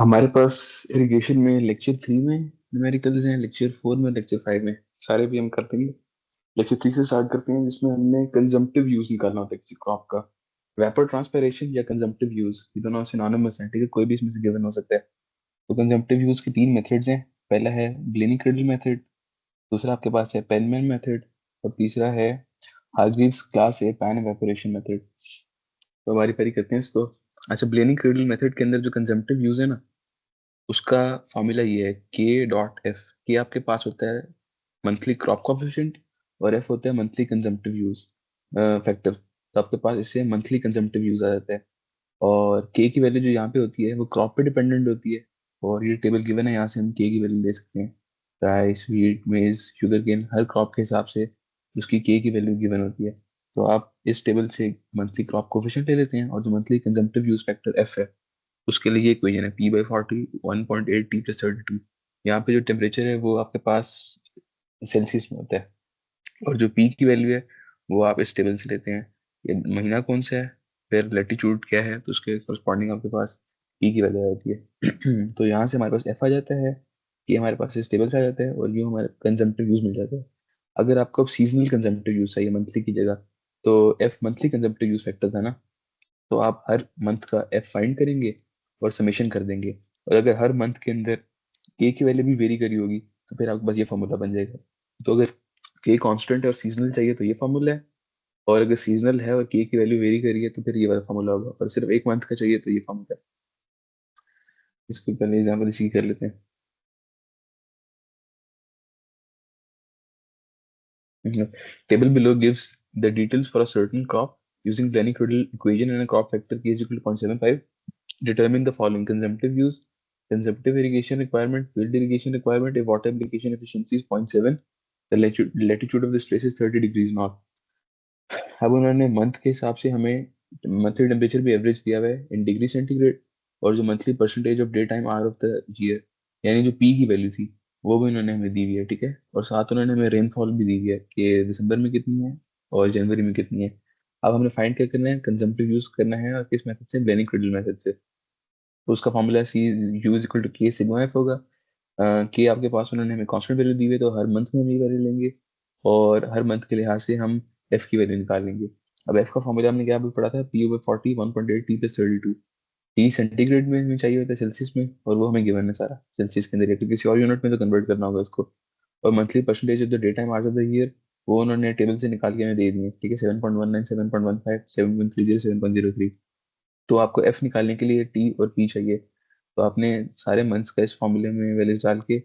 हमारे पास इरिगेशन में लेक्चर 3 में न्यूमेरिकल्स हैं, लेक्चर 4 में, लेक्चर 5 में सारे भी हम करते हैं। लेक्चर 3 से स्टार्ट करते हैं जिसमें हमने कंजम्पटिव यूज निकालना होता है किसी क्रॉप का। वेपर ट्रांसपिरेशन या कंजम्पटिव यूज, ये दोनों सिनोनिमस हैं, ठीक है, कोई भी इसमें से गिवन हो सकता है। तो कंजम्पटिव यूज के 3 मेथड्स हैं। पहला है ब्लेनी क्रेडल मेथड, दूसरा आपके पास है पेनमैन मेथड, और तीसरा है Hargreaves class A pan evaporation method. तो बारी बारी करते हैं इसको। अच्छा, ब्लेनी क्रेडल मेथड के अंदर जो कंजम्पटिव यूज है ना, उसका फॉर्मूला ये है K.F। के आपके पास होता है मंथली क्रॉप कोफिशिएंट, और एफ होता है मंथली कंजम्पटिव यूज फैक्टर। तो आपके पास इससे मंथली कंजम्पटिव यूज आ जाता है। और के की वैल्यू जो यहाँ पे होती है वो क्रॉप पे डिपेंडेंट होती है। और ये टेबल गिवन है, यहाँ से हम के की वैल्यू ले सकते हैं। राइस, व्हीट, मेज, शुगर केन, हर क्रॉप के हिसाब से उसकी के की वैल्यू गिवन होती है। तो आप इस टेबल से मंथली क्रॉप कोफिशिएंट ले लेते हैं, और जो monthly consumptive use factor F है उसके लिए ये इक्वेशन है P/40 1.8 T+32। यहाँ पे जो टेम्परेचर है वो आपके पास सेल्सियस में होता है, और जो पी की वैल्यू है वो आप इस टेबल से लेते हैं। ये महीना कौन सा है, फिर लेटीट्यूड क्या है, तो उसके करस्पॉन्डिंग आपके पास पी की वैल्यू आ जाती है। तो यहाँ से हमारे पास एफ आ जाता है, कि हमारे पास इस टेबल से आ जाता है, और ये हमारे कंजम्पटिव यूज मिल जाता है। अगर आपको अब सीजनल कंजम्पटिव यूज चाहिए मंथली की जगह, तो F monthly consumptive use factor था ना, तो आप हर मंथ का एफ फाइंड करेंगे और समेशन कर देंगे। और अगर हर मंथ के अंदर के की वैल्यू भी वेरी करी होगी, तो फिर आपके पास ये फॉर्मूला बन जाएगा। तो अगर के कांस्टेंट है और सीजनल चाहिए तो ये फॉर्मूला है, और अगर सीजनल है और के की वैल्यू वेरी करी है तो फिर ये वाला फॉर्मूला होगा, और सिर्फ एक मंथ का चाहिए तो ये फॉर्मूला है। इसको पहले एग्जाम्पल इसी की कर लेते हैं। Table below gives the details for a certain crop using Blenny-Criddle equation and a crop factor k is equal to 0.75. Determine the following: consumptive use, consumptive irrigation requirement, field irrigation requirement if water application efficiency is 0.7, the latitude of this place is 30 degrees north. अब उन्होंने month के हिसाब से हमें monthly temperature भी average दिया हुआ है इन डिग्री सेंटीग्रेड, और जो monthly percentage of day time are of the year, यानी जो पी की वैल्यू थी वो भी उन्होंने हमें दी हुई है, ठीक है। और साथ उन्होंने हमें रेनफॉल भी दी हुई है कि दिसंबर में कितनी है और जनवरी में कितनी है। अब हमने फाइंड क्या करना है, कंजम्पटिव यूज करना है, और किस मेथड से, ब्लेनिंग क्रिडल मेथड से। तो उसका formula C U is equal to K sigma F होगा। के आपके पास उन्होंने हमें कांस्टेंट वैल्यू दी हुई है, तो हर मंथ में हम ये वैल्यू लेंगे, और हर मंथ के लिहाज से हम एफ की वैल्यू निकाल लेंगे। अब एफ का फॉर्मूला हमने क्या अभी पढ़ा था, P/40 1.8 T+32। टी सेंटीग्रेड में हमें चाहिए होता है सेल्सियस में, और वो हमें गिवन है सारा सेल्सियस के अंदर, या फिर किसी और यूनिट में तो कन्वर्ट करना होगा उसको। और monthly percentage of the day time out of the year वो उन्होंने टेबल से निकाल के हमें दे दिए, ठीक है। 7.19, 7.15, 7.30, 7.03। तो आपको एफ निकालने के लिए टी और पी चाहिए, तो आपने सारे मंथ्स का इस फॉर्मूले में वैल्यूज डाल के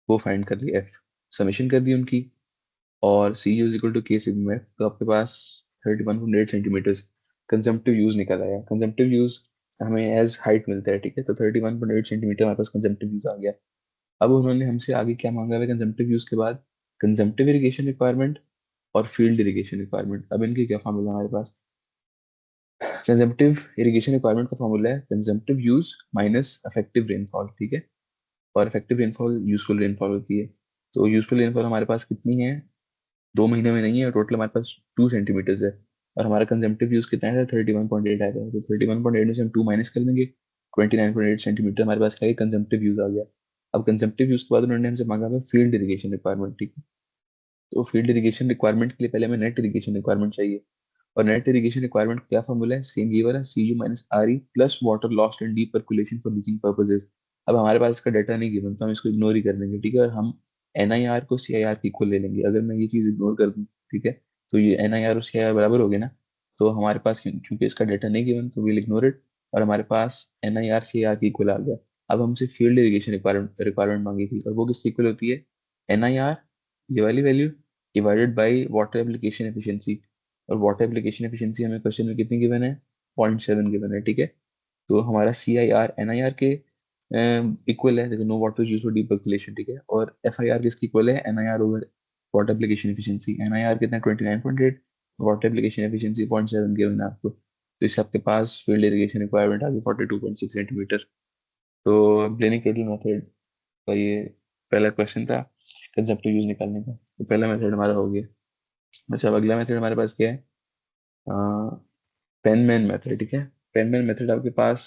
वो फाइंड कर ली एफ, समेशन कर दी उनकी, और सी U is equal to K sigma F. तो आपके पास 31.8 सेंटीमीटर्स कंजम्पटिव यूज निकल आया। कंजम्पटिव यूज हमें एज हाइट मिलता है, ठीक है, तो 31.8 सेंटीमीटर हमारे पास कंजम्पटिव यूज आ गया। अब उन्होंने हमसे आगे क्या मांगा है कंजम्पटिव यूज के बाद, कंजम्पटिव इरिगेशन रिक्वायरमेंट और फील्ड इरिगेशन रिक्वायरमेंट। अब इनके क्या फॉर्मूला हमारे पास, कंजम्पटिव इरिगेशन रिक्वायरमेंट का फॉर्मूला है consumptive use minus effective rainfall, ठीक है। और इफेक्टिव रेनफॉल यूजफुल रेनफॉल होती है। तो यूजफुल रेनफॉल हमारे पास कितनी है, 2 महीने में नहीं है, टोटल हमारे पास 2 सेंटीमीटर्स है। और हमारा कंजम्पटिव यूज कितना है, 31.8 आएगा, तो 31.8 में से हम 2 माइनस कर देंगे, 29.8 सेंटीमीटर हमारे पास क्या है, कंजम्पटिव यूज आ गया। अब कंजम्पटिव यूज के बाद उन्होंने हमसे मांगा है फील्ड इरिगेशन रिक्वायरमेंट, ठीक है। तो फील्ड इरिगेशन रिक्वायरमेंट के लिए पहले हमें नेट इरिगेशन रिक्वायरमेंट चाहिए। और नेट इरिगेशन रिक्वायरमेंट क्या फॉर्मूला है, सेम ये वाला, C U minus R E plus water lost in deep percolation for leaching purposes. अब हमारे पास इसका डाटा नहीं गिवन, तो हम इसको इग्नोर ही कर देंगे, ठीक है। और हम एन आई आर को सी आई आर की इक्वल ले लेंगे। अगर मैं ये चीज़ इग्नोर कर दूँ, ठीक है, तो ये एन आई आर और सी आई आर बराबर हो गए ना, तो हमारे पास चूंकि इसका डाटा नहीं गिवन तो वील इग्नोर इट, और हमारे पास N I R C I R की इक्वल आ गया। अब हमसे फील्ड इरिगेशन रिक्वायरमेंट मांगी थी, और वो किसकी इक्वल होती है, एन आई आर, ये वाली value, divided by water application efficiency. और वाटर एप्लीकेशन एफिशिएंसी हमें क्वेश्चन में कितनी गिवन है, 0.7 गिवन है, ठीक है। तो हमारा C I R N I R के इक्वल है, देखो no water use for deep percolation, ठीक है। और एफ आई आर किसकी इक्वल है, N I R over water application efficiency. N I R कितना, 29.8, वाटर एप्लीकेशन एफिशिएंसी 0.7 गिवन है आपको। तो इससे आपके पास फील्ड इरिगेशन रिक्वायरमेंट आ गई 42.6 सेंटीमीटर। तो क्लिनिकली मेथड का ये पहला क्वेश्चन था कंसेप्ट यूज निकालने का, तो पहला मेथड हमारा हो गया। अच्छा, अब अगला मेथड हमारे पास क्या है, पेनमैन मेथड, ठीक है। पेनमैन मेथड आपके पास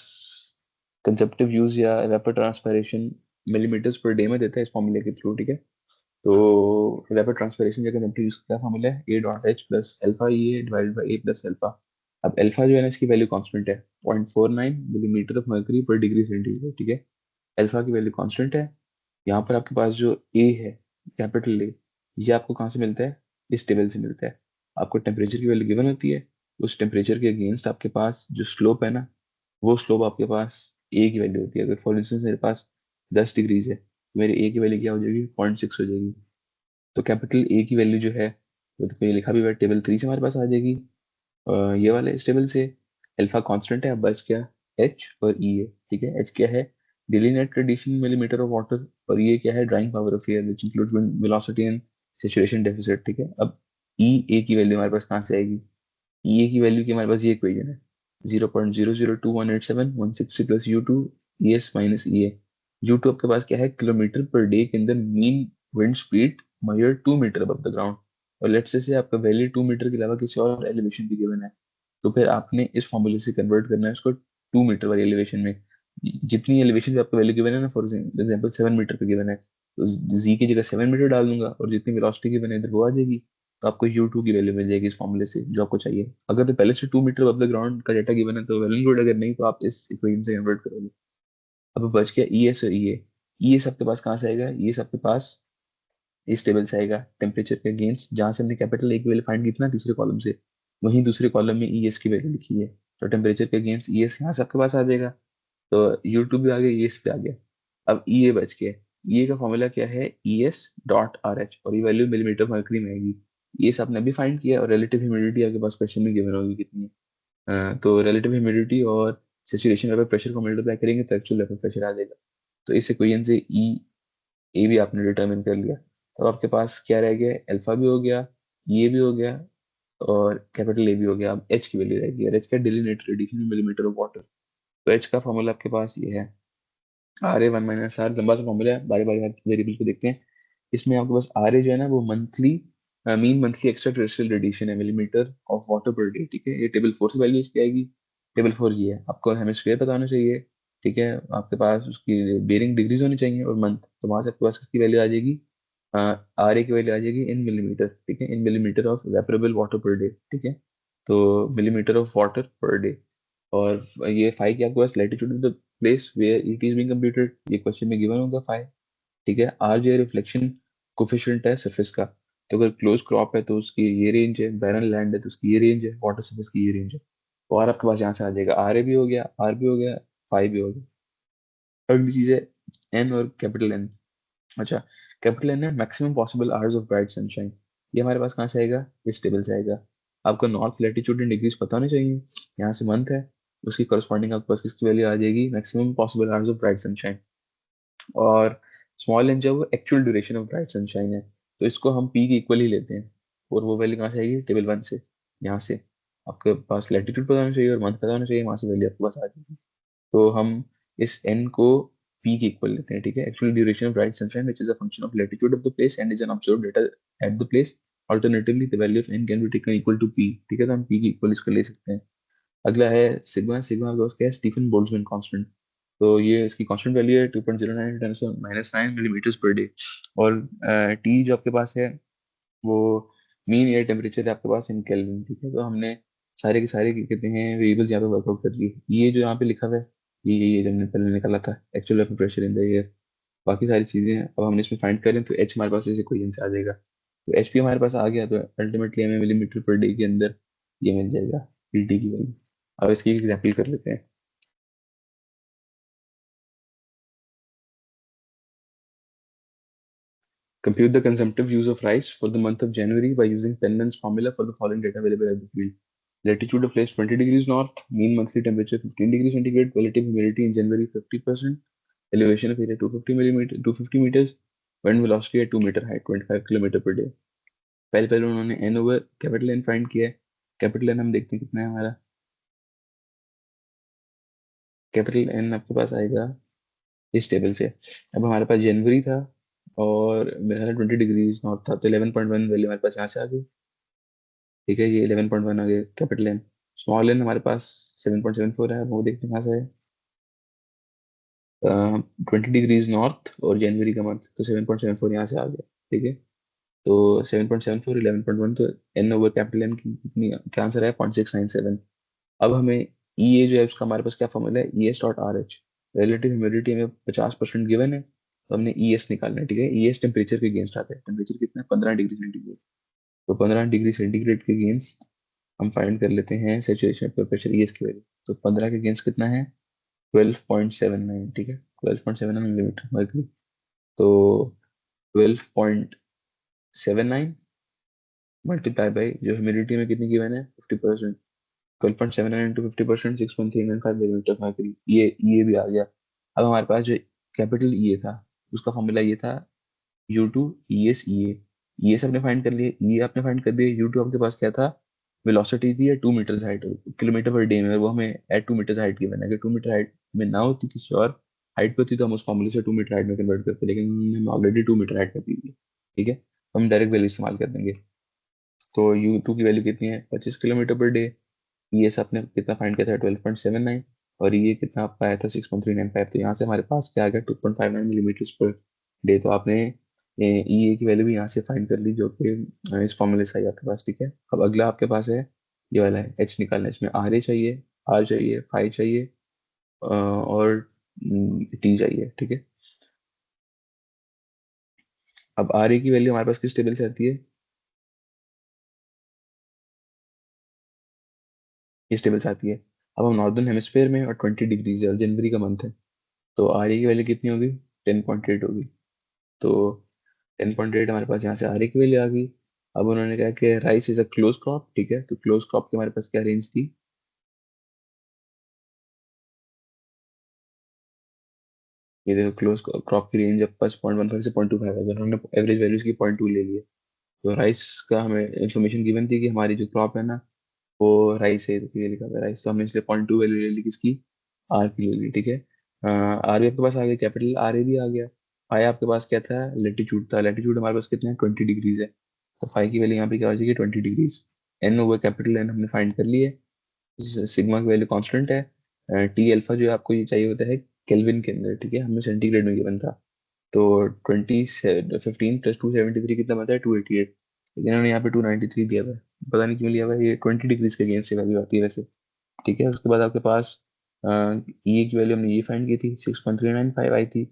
कंसेप्टिव यूज या वेपर ट्रांसपैरेशन मिलीमीटर्स पर डे में देता है इस फॉर्मूले के थ्रू, ठीक है। तो वेपर ट्रांसपैरेशन या कंसेप्टिव यूज का फॉर्मूला है ए dot H plus alpha E A divided by A plus alpha. अब अल्फा जो है ना, इसकी वैल्यू कांस्टेंट है 0.49 मिलीमीटर ऑफ मर्करी पर डिग्री सेंटीग्रेड, ठीक है। अल्फा की वैल्यू कांस्टेंट है। यहाँ पर आपके पास जो ए है, कैपिटल ए, ये आपको कहाँ से मिलता है? इस टेबल से मिलता है। आपको टेम्परेचर की वैल्यू गिवन होती है, उस टेम्परेचर के अगेंस्ट आपके पास जो स्लोप है ना, वो स्लोप आपके पास ए की वैल्यू होती है। अगर फॉर इंस्टेंस मेरे पास 10 डिग्रीज है तो मेरी ए की वैल्यू क्या हो जाएगी? 0.6 हो जाएगी। तो कैपिटल ए की वैल्यू जो है, वो तो ये लिखा भी हुआ है टेबल 3 से हमारे पास आ जाएगी। ये वाले इस टेबल से। अल्फा कांस्टेंट है, अब बच क्या? एच और ई है, ठीक है। एच क्या है? Daily net radiation millimetre of water, और ये क्या है? Drawing power of air which includes velocity and saturation deficit, ठीक है। अब ई ए की वैल्यू हमारे पास कहाँ से आएगी? ई ए की वैल्यू की हमारे पास ये इक्वेशन है, 0.002187 plus U two E S minus E A. U two आपके पास क्या है? किलोमीटर पर डे के अंदर mean wind speed measure 2 metre above the ground. और लेट्स से आपका वैल्यू 2 मीटर के अलावा किसी और एलिवेशन की गिवन है, तो फिर आपने इस फॉर्मूले से कन्वर्ट करना है उसको 2 मीटर वाली एलिवेशन में। जितनी एलिवेशन पे आपका वैल्यू गिवन है ना, फॉर एग्जाम्पल 7 मीटर पे गिवन है, तो जी की जगह 7 मीटर डाल दूंगा और जितनी वेलोसिटी गिवन है इधर वो आ जाएगी। तो आपको यू टू की वैल्यू मिल जाएगी इस फॉर्मूले से जो आपको चाहिए। अगर तो पहले से 2 मीटर अबव द ग्राउंड का डेटा गिवन है तो वेल एंड गुड, अगर नहीं तो आप इस इक्वेशन से कन्वर्ट करोगे। अब बच गया ई एस और ई ए। ई एस आपके पास कहाँ से आएगा? ई एस आपके पास इस टेबल से आएगा, टेम्परेचर के अगेंस्ट जहां से हमने कैपिटल ए की वैल्यू फाइंड की थी ना तीसरे कॉलम से, वहीं दूसरे कॉलम में ई एस की वैल्यू लिखी है। तो टेम्परेचर के अगेंस्ट ई एस यहाँ से आपके पास आ जाएगा। तो यू टू भी आ गया, ई एस भी आ गया। अब ई ए बच गया। ई ए का फॉर्मूला क्या है? E S dot R H, और ये वैल्यू मिलीमीटर मर्करी में आएगी। ई एस आपने अभी फाइंड किया, और रिलेटिव ह्यूमिडिटी आपके पास क्वेश्चन में गिवन होगी कितनी है। तो रिलेटिव ह्यूमिडिटी और सैचुरेशन लेवल प्रेशर को मल्टीप्लाई करेंगे तो एक्चुअल लेवल प्रेशर आ जाएगा। तो इस इक्वेशन से ई ए भी आपने डिटरमिन कर लिया। तो आपके पास क्या रह गया? अल्फा भी हो गया, ये भी हो गया, और कैपिटल ए भी हो गया। अब एच की वैल्यू रहेगी, और एच का डिलीनेट रेडिएशन मिलीमीटर ऑफ वाटर। तो एच का फॉर्मूला आपके पास ये है, R A one minus R. लंबा सा फॉर्मूला है, बारी बारी वेरिएबल को देखते हैं। इसमें आपके पास आर ए जो है ना, वो monthly mean monthly extraterrestrial radiation है millimetre of water per day, ठीक है। ये टेबल 4 से वैल्यू इसकी आएगी। टेबल 4 ये है, आपको हेमिस्फीयर पता होना चाहिए, ठीक है। आपके पास उसकी बेरिंग डिग्रीज होनी चाहिए और मंथ, तो वहां से आपके पास इसकी वैल्यू आ जाएगी। आर ए की वैल्यू आ जाएगी इन मिलीमीटर, ठीक है, in millimetre of evaporable water per day, ठीक है। तो millimetre of water per day. और ये फाइव की आपके पास latitude of the place where it is being computed, ये क्वेश्चन में गिवन होगा फाइव, ठीक है। आर जो है रिफ्लेक्शन कोफिशिएंट है सरफेस का। तो अगर क्लोज क्रॉप है तो उसकी ये रेंज है, बैरन लैंड है तो उसकी ये रेंज है, वाटर सरफेस की ये रेंज है। तो आर आपके पास यहाँ से आ जाएगा, आर ए भी हो गया, आर भी हो गया, फाइव भी हो गया। अगली चीज है एन और कैपिटल एन। अच्छा, कैपिटल एन है maximum possible hours of bright sunshine. ये हमारे पास कहाँ से आएगा? इस टेबल से आएगा। आपको नॉर्थ लैटिट्यूड इन डिग्रीज पता होनी चाहिए, यहाँ से मंथ है, उसकी करस्पॉन्डिंग आपके पास इसकी वैल्यू आ जाएगी maximum possible hours of bright sunshine. और स्मॉल एन जो वो actual duration of bright sunshine है, तो इसको हम पी के इक्वल ही लेते हैं। और वो वैल्यू कहाँ से आएगी? टेबल 1 से। यहाँ से आपके पास लैटिट्यूड पता होना चाहिए और मंथ पता होना चाहिए, वहां से वैल्यू आपके पास आ जाएगी। तो हम इस n को p के इक्वल लेते हैं, ठीक है। Actual duration of bright sunshine which is a function of latitude of the place and is an observed data at the place. Alternatively the value of n can be taken equal to p, ठीक है। तो हम p के equal इसको ले सकते हैं। अगला है सिग्मा। सिग्मा का क्या है? Stefan Boltzmann constant. तो ये इसकी कांस्टेंट वैल्यू है 2.09 × 10⁻⁹ मिलीमीटर्स पर डे। और टी जो आपके पास है वो मीन एयर टेम्परेचर है आपके पास इन केल्विन, ठीक है। तो हमने सारे के सारे क्या कहते हैं वेरिएबल्स यहाँ पे वर्कआउट कर लिए। ये जो यहाँ पे लिखा हुआ है, ये जो हमने पहले निकाला था actual vapour pressure in the air, बाकी सारी चीजें अब हमने इसमें फाइंड करें तो एच हमारे पास इस इक्वेशन से आ जाएगा। तो एच पी हमारे पास आ गया, तो अल्टीमेटली हमें मिलीमीटर पर डे के अंदर ये मिल जाएगा टी की वैल्यू। अब इसकी एग्जाम्पल कर लेते हैं। Compute the consumptive use of rice for the month of January by using Penman's formula for the following data available at the field. Latitude of place 20 degrees north, mean monthly temperature 15 degrees centigrade, relative humidity in January 50%, elevation of area 250 meters, wind velocity at 2 meter height 25 kilometre per day. पहले पहले उन्होंने n over capital N find किया है। Capital N हम देखते हैं कितना है हमारा। कैपिटल N आपके पास आएगा इस टेबल से। अब हमारे पास जनवरी था और मेरा ख्याल 20 डिग्रीज नॉर्थ था, तो 11.1 वैल्यू हमारे पास यहाँ से आ गई, ठीक है। ये 11.1 आ गया कैपिटल एन। स्मॉल एन हमारे पास 7.74 है, वो देखते हैं कहाँ से है। 20 डिग्रीज नॉर्थ और जनवरी का मंथ, तो 7.74 यहाँ से आ गया। ठीक है, तो 7.74 11.1, तो एन ओवर कैपिटल एन की कितनी, क्या आंसर है 0.697। अब हमें ई ए जो है उसका हमारे पास क्या फॉर्मूला है, E S dot R H. Relative humidity हमें 50% गिवन है, तो हमने ई एस निकालना है। ठीक है, ई एस टेम्परेचर के अगेंस्ट आता है, टेम्परेचर कितना है 15 डिग्री सेंटीग्रेड। तो 15 डिग्री सेंटीग्रेड के अगेंस्ट हम फाइंड कर लेते हैं सेचुरेशन प्रेशर ई एस की वैल्यू। तो 15 के अगेंस्ट कितना है 12.79। ठीक है, 12.79 मिलीमीटर मरकरी। तो 12.79 मल्टीप्लाई बाई जो ह्यूमिडिटी में कितनी गिवन है 50%, 12.79 इंटू 50%, 6.395 मिलीमीटर मरकरी। ये भी आ गया। अब हमारे पास जो कैपिटल ये था उसका फॉर्मूला ये था U two E S E A. E S आपने फाइंड कर लिए, ई आपने फाइंड कर दिया, यू टू आपके पास क्या था, वेलोसिटी थी या 2 metre height, kilometre per day में, वो हमें एट 2 मीटर हाइट की बना। अगर 2 मीटर हाइट में ना होती, किसी और हाइट पे होती, तो हम उस फॉर्मूले से 2 मीटर हाइट में कन्वर्ट करते, लेकिन हम ऑलरेडी 2 मीटर हाइट कर दी है। ठीक है, हम डायरेक्ट वैल्यू इस्तेमाल कर देंगे। तो यू टू की वैल्यू कितनी है 25 किलोमीटर पर डे। ये सब आपने कितना फाइंड किया था 12.79, और ये कितना आपका आया था 6.395। तो यहाँ से हमारे पास क्या आ गया 2.59 मिलीमीटर पर डे। तो आपने ई ए की वैल्यू भी यहाँ से फाइंड कर ली, जो कि इस फॉर्मूले से आई आपके पास। ठीक है, अब अगला आपके पास है ये वाला है एच निकालना है। इसमें आर ए चाहिए, आर चाहिए, फाई चाहिए, और टी चाहिए। ठीक है, अब आर ए की वैल्यू हमारे पास किस टेबल से आती है, इस टेबल से आती है। अब हम नॉर्दर्न हेमिस्फेयर में, और 20 डिग्रीज है और जनवरी का मंथ है, तो आर ए की वैल्यू कितनी होगी 10.8 होगी। तो 10.8 हमारे पास यहाँ से आर ए की वैल्यू आ गई। अब उन्होंने कहा कि rice is a close crop. ठीक है, तो क्लोज क्रॉप की हमारे पास क्या रेंज थी, ये देखो क्लोज क्रॉप की रेंज आपके पास 0.15 से 0.25 है, उन्होंने एवरेज वैल्यूज की 0.2 ले लिया। तो राइस का हमें इन्फॉर्मेशन गिवन थी कि हमारी जो क्रॉप है ना वो राइस है, तो ये लिखा हुआ है राइस, तो हमने इसलिए 0.2 वैल्यू ले ली किसकी, आर की ले ली। ठीक है, आर भी आपके पास आ गया, कैपिटल आर ए भी आ गया। फाइव आपके पास क्या था, लेटीट्यूड था। लेटीट्यूड हमारे पास कितना है 20 डिग्रीज है, तो फाइव की वैल्यू यहाँ पे क्या हो जाएगी 20 degrees. N over capital N हमने फाइंड कर लिए, सिग्मा की वैल्यू कांस्टेंट है। टी अल्फा जो है आपको ये चाहिए होता है केल्विन के अंदर। ठीक है, हमें सेंटीग्रेड में गिवन था। तो 15 + 273 कितना बनता है 288, लेकिन इन्होंने यहाँ पे 293 दिया हुआ है। पता नहीं क्यों लिया हुआ है, ये 20 डिग्रीज के अगेंस्ट वैल्यू आती है वैसे। ठीक है, उसके बाद आपके पास ई की वैल्यू हमने ये फाइंड की थी 6.395 आई थी,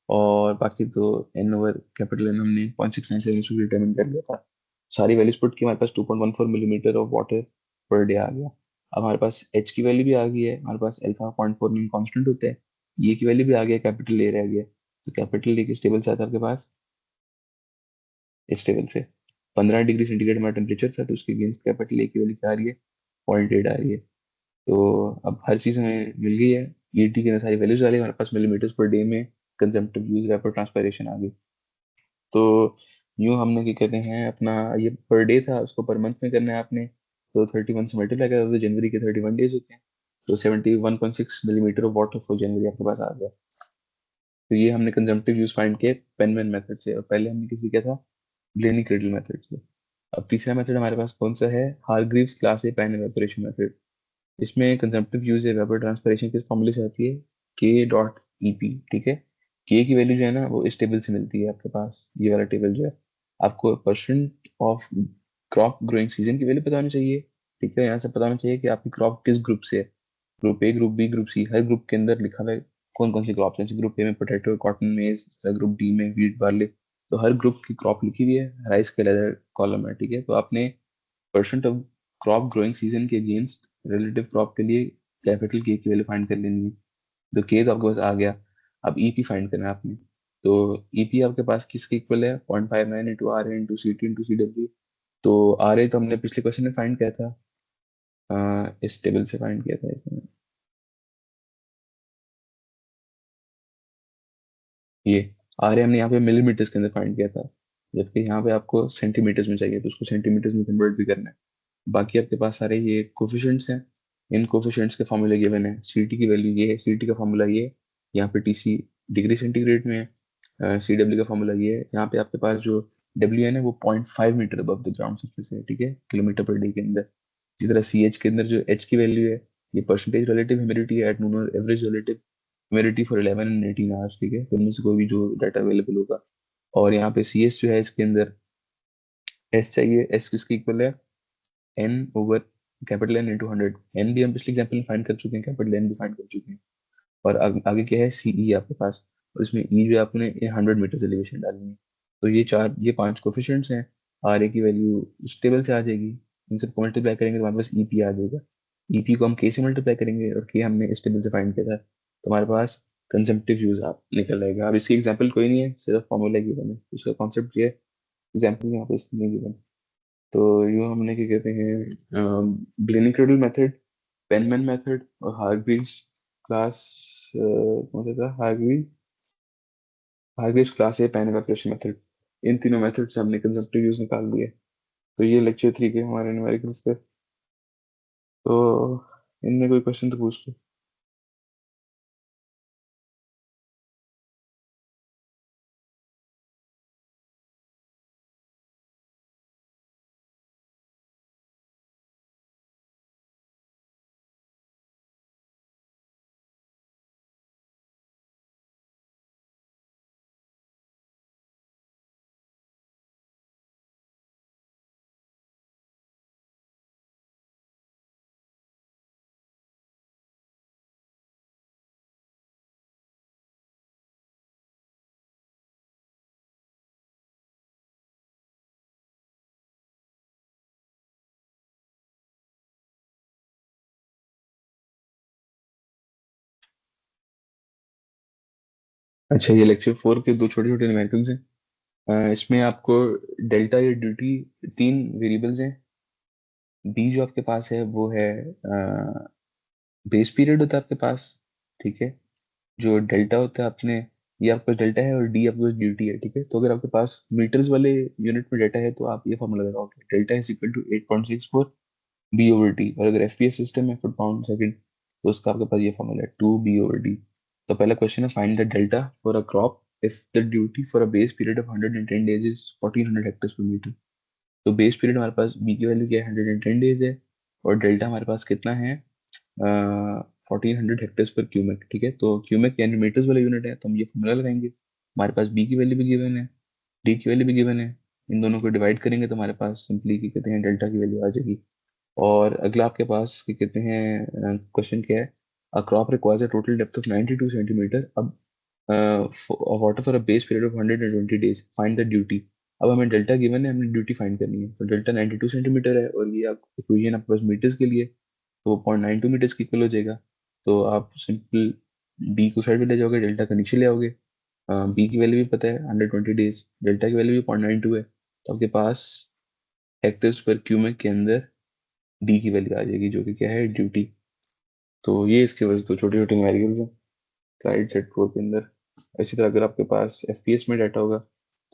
और बाकी तो एन ओवर कैपिटल एन हमने 0.697 से डिटरमिन कर लिया था। सारी वैल्यूज पुट की हमारे पास 2.14 millimetre of water per day आ गया। अब हमारे पास एच की वैल्यू भी आ गई है, हमारे पास अल्फा 0.49 कांस्टेंट होते हैं, ये की वैल्यू भी आ गया, कैपिटल ए रह गया। तो कैपिटल ए किस टेबल से आता है आपके पास, इस टेबल से। 15 डिग्री सेंटीग्रेड हमारा टेम्परेचर था, तो उसके अगेंस्ट कैपिटल ए की वैल्यू क्या आ रही है 0.8 आ रही है। तो अब हर चीज़ हमें मिल गई है, ईटी की सारी वैल्यूज आ रही है हमारे पास मिलीमीटर्स पर डे में। कंजम्पटिव यूज वेपर ट्रांसपायरेशन आ गई। तो यूँ हमने क्या कहते हैं अपना, ये पर डे था, उसको पर मंथ में करना है आपने। तो 31 से मल्टीप्लाई करा, तो जनवरी के 31 डेज होते हैं। तो 71.6 millimetre of water for January आपके पास आ गया। तो ये हमने कंजम्पटिव यूज फाइंड किया पेनमैन मेथड से, और पहले हमने किसी किया था ब्लेनी क्रेडल मेथड से। अब तीसरा मेथड हमारे पास कौन सा है, Hargreaves class A pan evaporation method. इसमें कंजम्पटिव यूज है वेपर ट्रांसपिरेशन किस फॉर्मूले से आती है, के डॉट ई पी। ठीक है, के की वैल्यू जो है ना वो इस टेबल से मिलती है आपके पास, ये वाला टेबल जो है। आपको percent of crop growing season की वैल्यू पता होनी चाहिए। ठीक है, यहाँ से पता होना चाहिए कि आपकी क्रॉप किस ग्रुप से है, group A, group B, group C, हर ग्रुप के अंदर लिखा हुआ है कौन कौन सी क्रॉप है। जैसे ग्रुप ए में पोटैटो, कॉटन, मेज, इस तरह ग्रुप डी में व्हीट, बार्ले। तो हर ग्रुप की क्रॉप लिखी हुई है, राइस के लेदर कॉलम है। ठीक है, तो आपने percent of crop growing season के अगेंस्ट रिलेटिव क्रॉप के लिए कैपिटल के की वैल्यू फाइंड कर लेनी है। तो के तो आपके पास आ गया, अब ईपी फाइंड करना है आपने। तो ईपी आपके पास किसके इक्वल है 0.59 into R A into C T into C W. तो आर ए तो हमने पिछले क्वेश्चन में फाइंड किया था, इस टेबल से फाइंड किया था इसमें। ये आर ए हमने यहाँ पे मिलीमीटर्स के अंदर फाइंड किया था, जबकि यहाँ पे आपको सेंटीमीटर्स में चाहिए, तो उसको सेंटीमीटर्स में कन्वर्ट भी करना है। बाकी आपके पास सारे ये कोफिशिएंट्स हैं, इन कोफिशिएंट्स के फॉर्मूले गिवन है। सी टी की वैल्यू ये है, सी टी का फॉर्मूला ये है, यहाँ पे टी सी डिग्री सेंटीग्रेड में है। सी डब्ल्यू का फॉर्मूला ये है, यहाँ पे आपके पास जो डब्ल्यू एन है वो 0.5 metre above the ground surface है। ठीक है, किलोमीटर पर डे के अंदर। इसी तरह सी एच के अंदर जो एच की वैल्यू है, ये परसेंटेज रिलेटिव ह्यूमिडिटी है at noon average relative humidity for 11 and 18 hours, ठीक है, तो इनमें से कोई भी जो डाटा अवेलेबल होगा। और यहाँ पे सी एस जो है इसके अंदर एस चाहिए, एस किसके इक्वल है, N over capital N into 100। N भी हम पिछले एग्जाम्पल में फाइंड कर चुके हैं, कैपिटल एन भी फाइंड कर चुके हैं। और आगे क्या है, सी ई आपके पास, और इसमें ई जो है आपने 100 मीटर एलिवेशन डालनी है। तो ये पांच कोफिशिएंट्स हैं। आर ए की वैल्यू उस टेबल से आ जाएगी, इन सबको मल्टीप्लाई करेंगे तो हमारे पास ई पी आ जाएगा। ई पी को हम के से मल्टीप्लाई करेंगे, और के हमने इस टेबल से फाइंड किया था, तो हमारे पास कंजम्पटिव यूज आप निकल आएगा। अब इसकी एग्जाम्पल कोई नहीं है, सिर्फ फॉर्मूला गिवन है, इसका कॉन्सेप्ट ये है, एग्जाम्पल यहाँ पे इसमें गिवन। तो यो हमने क्या कहते हैं, Blaney Criddle method, Penman method और हार्ग्रीव्स क्लास, कौन सा था, Hargreaves class A pan evaporation method. इन तीनों मेथड से हमने कंजप्टिव यूज निकाल दिए। तो ये लेक्चर 3 के हमारे न्यूमेरिकल्स थे। तो इनमें कोई क्वेश्चन तो पूछ लो। अच्छा, ये लेक्चर 4 के दो छोटे छोटे न्यूमेरिकल्स हैं। इसमें आपको डेल्टा या ड्यूटी, तीन वेरिएबल्स हैं। बी जो आपके पास है वो है बेस पीरियड होता है आपके पास, ठीक है। जो डेल्टा होता है अपने, ये आपका डेल्टा है, और डी आपका ड्यूटी है, ठीक है। तो अगर आपके पास मीटर्स वाले यूनिट में डेटा है तो आप ये फॉर्मूला लगाओगे, delta is equal to 8.64 B over T. और अगर एफपीएस सिस्टम है, फुट पाउंड सेकंड, तो उसका आपके पास ये फॉर्मूला है 2 बी ओवर डी। तो पहला क्वेश्चन है, find the delta for a crop if the duty for a base period of 110 days is 1400 hectare पर मीटर। तो बेस पीरियड हमारे पास बी की वैल्यू क्या है, 110 डेज है, और डेल्टा हमारे पास कितना है, 1400 हेक्टेयर पर क्यूमेक, ठीक है। तो क्यूमेक यानी मीटर्स वाला यूनिट है, तो हम ये फॉर्मूला लगाएंगे। हमारे पास बी की वैल्यू भी गिवन है, डी की वैल्यू भी गिवन है। इन दोनों को डिवाइड करेंगे तो हमारे पास सिंपली क्या कहते हैं, डेल्टा की वैल्यू आ जाएगी। और अगला आपके पास क्या कहते हैं, क्वेश्चन क्या है, a crop requires a total depth of 92 centimetre, अब water for a base period of 120 days, find the duty. अब हमें डेल्टा गिवन है, हमें ड्यूटी फाइंड करनी है। तो डेल्टा 92 सेंटीमीटर है, और ये इक्वेशन आपके पास मीटर्स के लिए, तो 0.92 मीटर्स की इक्वल हो जाएगा। तो आप सिंपल डी को साइड में ले जाओगे, डेल्टा का नीचे ले आओगे। बी की वैल्यू भी पता है 120 डेज, डेल्टा की वैल्यू भी 0.92 है, तो आपके पास हेक्टेयर्स पर क्यूबिक के अंदर डी की वैल्यू आ जाएगी, जो कि क्या है, ड्यूटी। तो ये इसके वजह से तो छोटे छोटे वेरिएबल्स हैं स्लाइड जेट फोर के अंदर। इसी तरह अगर आपके पास एफपीएस में डाटा होगा,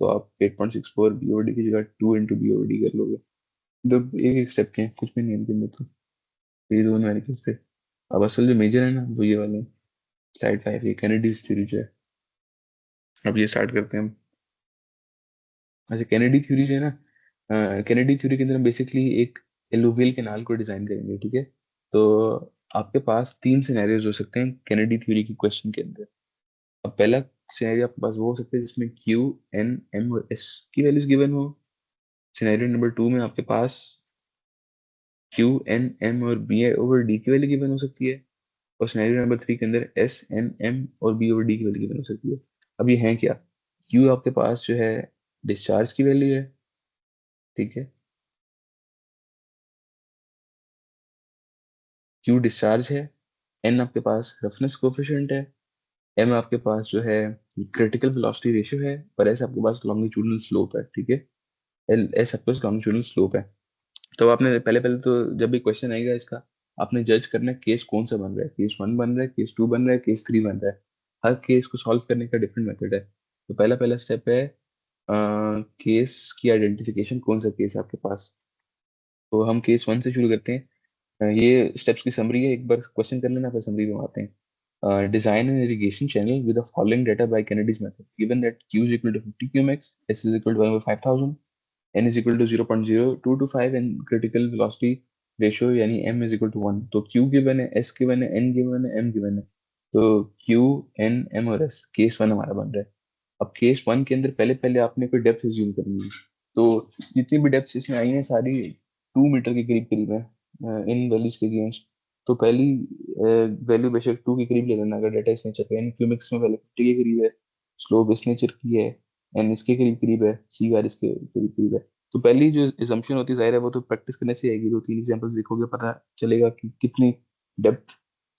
तो आप 8.64 बीओडी की जगह 2 इंटू बीओडी कर लोगे। मतलब एक एक स्टेप के हैं, कुछ भी नहीं है इनके अंदर। तो ये दो वेरिएबल्स थे। अब असल जो मेजर है ना, वो ये वाले स्लाइड 5, ये कैनेडीज थ्योरी जो है। अब ये स्टार्ट करते हैं हम। अच्छा, कैनेडी थ्योरी जो है ना, कैनेडी थ्योरी के अंदर हम बेसिकली एक एलुवियल कैनाल को डिजाइन करेंगे, ठीक है। तो आपके पास तीन सिनेरियोज हो सकते हैं कैनेडी थ्योरी की क्वेश्चन के अंदर। अब पहला सिनेरियो आपके पास वो हो सकता है जिसमें क्यू, एन, एम और एस की वैल्यूज गिवन हो। सिनेरियो नंबर 2 में आपके पास क्यू, एन, एम और बी ओवर डी की वैल्यू गिवन हो सकती है। और सिनेरियो नंबर 3 के अंदर एस, एन, एम और बी ओवर डी की वैल्यू गिवन हो सकती है। अब ये है क्या, क्यू आपके पास जो है डिस्चार्ज की वैल्यू है, ठीक है, क्यू डिस्चार्ज है। एन आपके पास रफनेस कोफिशिएंट है। एम आपके पास जो है क्रिटिकल वेलोसिटी रेशियो है। और एस आपके पास लॉन्गिट्यूडनल स्लोप है, ठीक है। एल एस आपके पास लॉन्गिट्यूडनल स्लोप है। तो आपने पहले पहले तो जब भी क्वेश्चन आएगा इसका, आपने जज करना है केस कौन सा बन रहा है, केस वन बन रहा है, केस टू बन रहा है, केस थ्री बन रहा है। हर केस को सॉल्व करने का डिफरेंट मेथड है। तो पहला पहला स्टेप है केस की आइडेंटिफिकेशन, कौन सा केस है आपके पास। तो हम केस वन से शुरू करते हैं। ये स्टेप्स की समरी है, एक बार क्वेश्चन कर लेना, फिर समरी में आते हैं। Design an irrigation channel with the following data by Kennedy's method. Given that Q is equal to 50 qmax, S is equal to 1 over 5,000, N is equal to 0.0225 and critical velocity ratio यानी M is equal to 1। तो Q given है, S given है, N given है, M given है। तो Q N M और S, case one हमारा बन रहा है। अब केस वन के अंदर पहले पहले आपने कोई डेप्थ एज्यूम करनी है। तो जितनी भी डेप्थ इसमें आई हैं सारी 2 मीटर के करीब करीब है इन वैल्यूज के अगेंस्ट। तो पहली वैल्यू बेशक 2 के करीब ले लेना अगर डेटा इस नेचर का, यानी क्यूमिक्स में पहले 50 के करीब है, स्लोप इस नेचर की है, एन इसके करीब करीब है, सी आर इसके करीब करीब है। तो पहली जो एजम्पशन होती है जाहिर है वो तो प्रैक्टिस करने से आएगी, 2 3 एग्जांपल्स देखोगे पता चलेगा कि कितनी डेप्थ,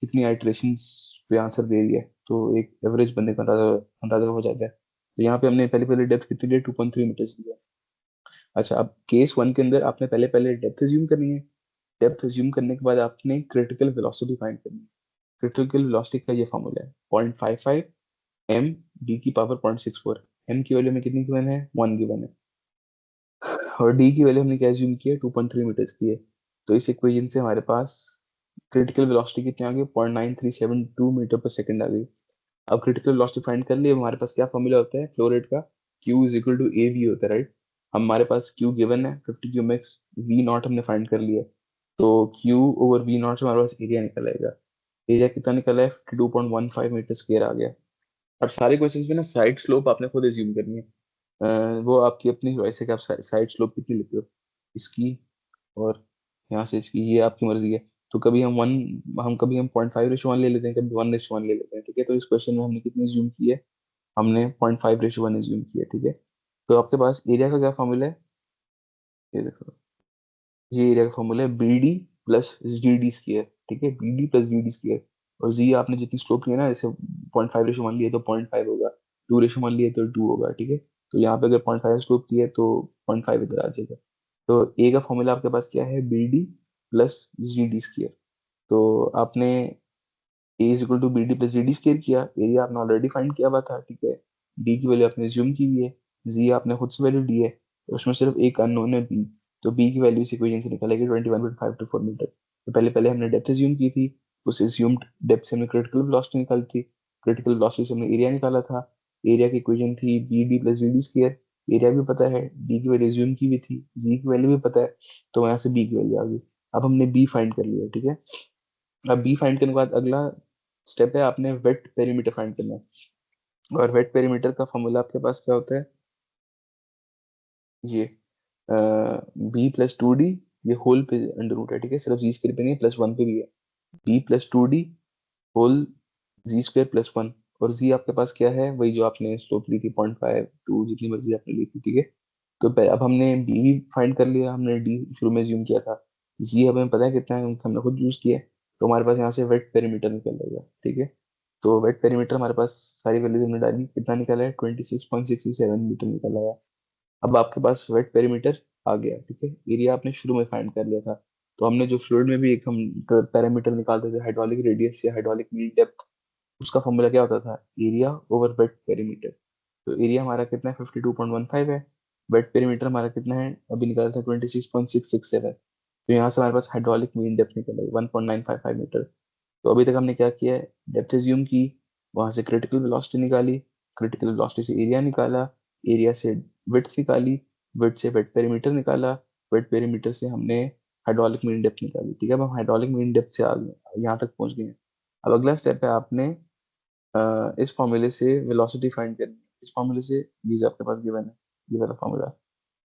कितनी आइटरेशंस पे आंसर दे रही है। तो एक एवरेज बंदे का अंदाजा अंदाजा हो जाता है। तो यहाँ पे हमने पहले पहले डेप्थ कितनी दी, 2.3 मीटर्स दी है। अच्छा, अब केस वन के अंदर आपने पहले पहले डेप्थ एज्यूम करनी है। डेप्थ एज्यूम करने के बाद आपने क्रिटिकल वेलोसिटी फाइंड करनी है। क्रिटिकल वेलोसिटी का ये फॉर्मूला है 0.55 एम डी की पावर 0.64। एम की वैल्यू में कितनी गिवन है, 1 गिवन है, और डी की वैल्यू हमने क्या एज्यूम की है, 2.3 मीटर्स की है। तो इस इक्वेशन से हमारे पास क्रिटिकल वेलोसिटी कितनी आ गई, 0.9372 मीटर पर सेकंड आ गई। अब क्रिटिकल वेलोसिटी फाइंड कर लिए, हमारे पास क्या फॉर्मूला होता है फ्लो रेट का, Q is equal to A V होता है, राइट। हमारे पास Q गिवन है 50 क्यूमेक्स, V नॉट हमने फाइंड कर लिया। तो Q ओवर V नॉट से हमारे पास एरिया निकल आएगा। एरिया कितना निकला है, 52.15 मीटर स्क्वायर आ गया। अब सारे क्वेश्चंस में ना साइड स्लोप आपने खुद एज्यूम करनी है। वो आपकी अपनी चॉइस है कि आप साइड स्लोप कितनी लेते हो इसकी, और यहाँ से इसकी, ये आपकी मर्जी है। तो कभी हम कभी हम 0.5:1 ले लेते हैं, कभी 1:1 ले लेते हैं, ठीक है। तो इस क्वेश्चन में हमने कितनी एज्यूम की है, हमने 0.5:1 एज्यूम की है, ठीक है। तो आपके पास एरिया का क्या फॉर्मूला है, ये देखो, ये एरिया का फॉर्मूला है B D plus G D square, ठीक है, B D plus G D square. और जी आपने जितनी स्लोप लिया ना, जैसे 0.5:1 लिया तो 0.5 होगा, 2:1 लिया तो 2 होगा, ठीक है। तो यहाँ पे अगर 0.5 स्लोप लिया तो 0.5 इधर आ जाएगा। तो ए का फॉर्मूला आपके पास क्या है, B D plus G D square. तो आपने A is equal to B D plus G D square किया, एरिया आपने ऑलरेडी फाइंड किया हुआ था, ठीक है। डी की वैल्यू आपने ज्यूम की हुई है, जी आपने खुद से वैल्यू दी है, तो उसमें सिर्फ एक अननोन है बी। तो बी की वैल्यू इस इक्वेशन से निकलेगी 21.524 मीटर। तो पहले पहले हमने डेप्थ ज्यूम की थी, उस ज्यूम्ड डेप्थ से हमने क्रिटिकल वेलोसिटी निकाली थी, क्रिटिकल वेलोसिटी से हमने एरिया निकाला था। एरिया की इक्वेशन थी B D plus G D square. Area भी पता है, डी की वैल्यू ज्यूम की हुई थी, जी की वैल्यू भी पता है, तो यहाँ से बी की वैल्यू आ गई। अब हमने बी फाइंड कर लिया, ठीक है। अब बी फाइंड करने के बाद अगला स्टेप है, आपने वेट पेरीमीटर फाइंड करना है। और वेट पेरीमीटर का फॉर्मूला आपके पास क्या होता है, ये b+2d, ये होल पे अंडर रूट है, ठीक है, सिर्फ जी स्क्वायर पे नहीं है, +1 पे भी है। b+2d होल जी स्क्वायर +1। और जी आपके पास क्या है, वही जो आपने स्लोप ली थी 0.5 2 जितनी मर्जी आपने ली थी, ठीक है। तो अब हमने बी भी फाइंड कर लिया, हमने डी शुरू में ज्यूम किया था, जी हमें पता है कितना है, हमने खुद यूज किया है। तो हमारे पास यहाँ से वेट पेरीमीटर निकल जाएगा, ठीक है। तो वेट पेरीमीटर हमारे पास सारी वैल्यूज हमने डाली, कितना निकला है, 26.67 मीटर निकला है। अब आपके पास वेट पेरीमीटर आ गया, ठीक है। एरिया आपने शुरू में फाइंड कर लिया था। तो हमने जो फ्लूइड में भी एक हम पैरामीटर निकालते थे, हाइड्रोलिक रेडियस या हाइड्रोलिक मीन डेप्थ, उसका फॉर्मूला क्या होता था, एरिया ओवर वेट पेरीमीटर। तो एरिया हमारा कितना है, 52.15 है। वेट पेरीमीटर हमारा कितना है, अभी निकाला था 26.667। तो यहाँ से हमारे पास हाइड्रोलिक मीन डेप्थ निकल आई 1.955 मीटर। तो अभी तक हमने क्या किया है, डेप्थ एज्यूम की, वहां से क्रिटिकल वेलोसिटी निकाली, क्रिटिकल वेलोसिटी से एरिया निकाला, एरिया से विड्थ निकाली, विड्थ से वेट पेरीमीटर निकाला, वेट पेरीमीटर से हमने हाइड्रोलिक मीन डेप्थ निकाली, ठीक है। अब हम हाइड्रोलिक मीन डेप्थ से आ गए, यहाँ तक पहुंच गए हैं। अब अगला स्टेप है, आपने इस फॉर्मूले से वेलोसिटी फाइंड करनी है। इस फॉर्मूले से, ये जो आपके पास गिवन है, ये वाला फॉर्मूला,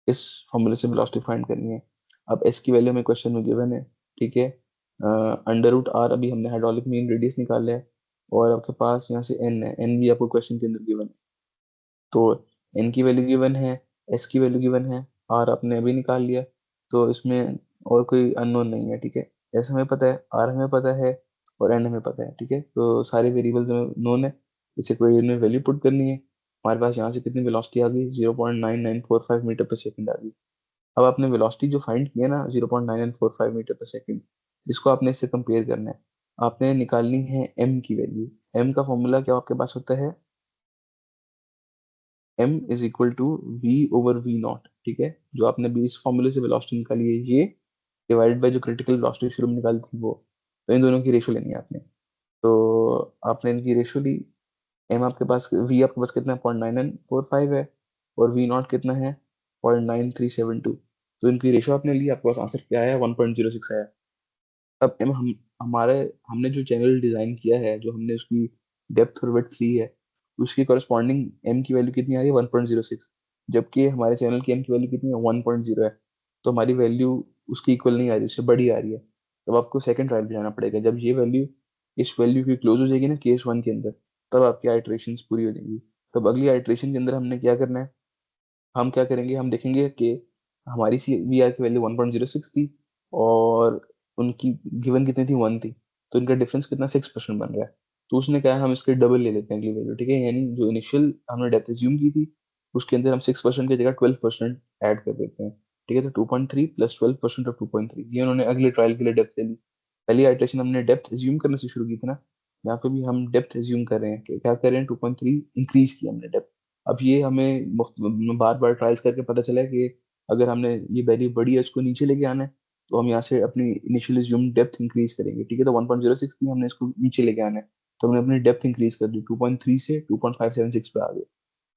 इस फॉर्मूले से वेलोसिटी फाइंड करनी है। अब एस की वैल्यू में क्वेश्चन में गिवन है, ठीक है। √r अभी हमने हाइड्रोलिक मीन रेडियस निकाला है, और आपके पास यहाँ से एन है, एन भी आपको क्वेश्चन के अंदर गिवन है। तो एन की वैल्यू गिवन है, एस की वैल्यू गिवन है, आर आपने अभी निकाल लिया। तो इसमें और कोई अननोन नहीं है, ठीक है। एस हमें पता है, आर हमें पता है, और एन हमें पता है, ठीक है। तो सारे वेरिएबल्स हमें नोन है, इसे कोई इनमें वैल्यू पुट करनी है। हमारे पास यहाँ से कितनी वेलोसिटी आ गई, 0.9945 मीटर पर सेकंड आ गई। अब आपने वेलोसिटी जो फाइंड किया ना, 0.9945 मीटर पर सेकंड, इसको आपने इससे कंपेयर करना है। आपने निकालनी है एम की वैल्यू। एम का फॉर्मूला क्या आपके पास होता है, m is equal to V over V naught, ठीक है। जो आपने भी इस फॉर्मूले से वेलोसिटी निकाली है, ये डिवाइड बाय जो क्रिटिकल वेलोसिटी शुरू में निकाली थी वो। तो इन दोनों की रेशो लेनी है आपने। तो आपने इनकी रेशो ली। एम आपके पास, वी आपके पास कितना है, 0.9945 है, और वी नॉट कितना है, 0.9372। तो इनकी रेशो आपने ली, आपके पास आंसर क्या आया, 1.06 आया। अब एम हम हमारे हमने जो चैनल डिजाइन किया है, जो हमने उसकी डेप्थ और विड्थ ली है, उसकी कॉरस्पॉन्डिंग एम की वैल्यू कितनी आ रही है? 1.06। जबकि हमारे चैनल की एम की वैल्यू कितनी है? 1.0 है। तो हमारी वैल्यू उसकी इक्वल नहीं आ रही, उससे बड़ी आ रही है। तब आपको सेकंड ट्रायल पे जाना पड़ेगा। जब ये वैल्यू इस वैल्यू की क्लोज हो जाएगी ना केस वन के अंदर, तब आपकी आइट्रेशन पूरी हो जाएंगी। तब अगली आइट्रेशन के अंदर हमने क्या करना है? हम क्या करेंगे, हम देखेंगे कि हमारी सी वी आर की वैल्यू 1.06 थी, और उनकी गिवन कितनी थी? 1 थी। तो इनका डिफरेंस कितना? 6% बन रहा है। तो उसने कहा हम इसके डबल ले लेते हैं अगली वैल्यू, ठीक है। यानी जो इनिशियल हमने डेप्थ एज्यूम की थी, उसके अंदर हम 6% की जगह 12% ऐड कर देते हैं, ठीक है। तो 2.3 प्लस 12% ऑफ 2.3, ये उन्होंने अगले ट्रायल के लिए डेप्थ ले ली। पहली आइट्रेशन हमने डेप्थ एज्यूम करने से शुरू की थी ना, यहाँ पे भी हम डेप्थ एज्यूम कर रहे हैं कि क्या कर रहे हैं? 2.3 इंक्रीज किया हमने डेप्थ। अब ये हमें बार बार ट्रायल्स करके पता चला है कि अगर हमने ये वैल्यू बड़ी है, उसको नीचे लेके आना है, तो हम यहाँ से अपनी इनिशियल एज्यूम डेप्थ इंक्रीज करेंगे, ठीक है। तो 1.06 थी, हमने इसको नीचे लेके आना है, तो हमने अपनी डेप्थ इंक्रीज कर दी, 2.3 से 2.576 पे आ गए।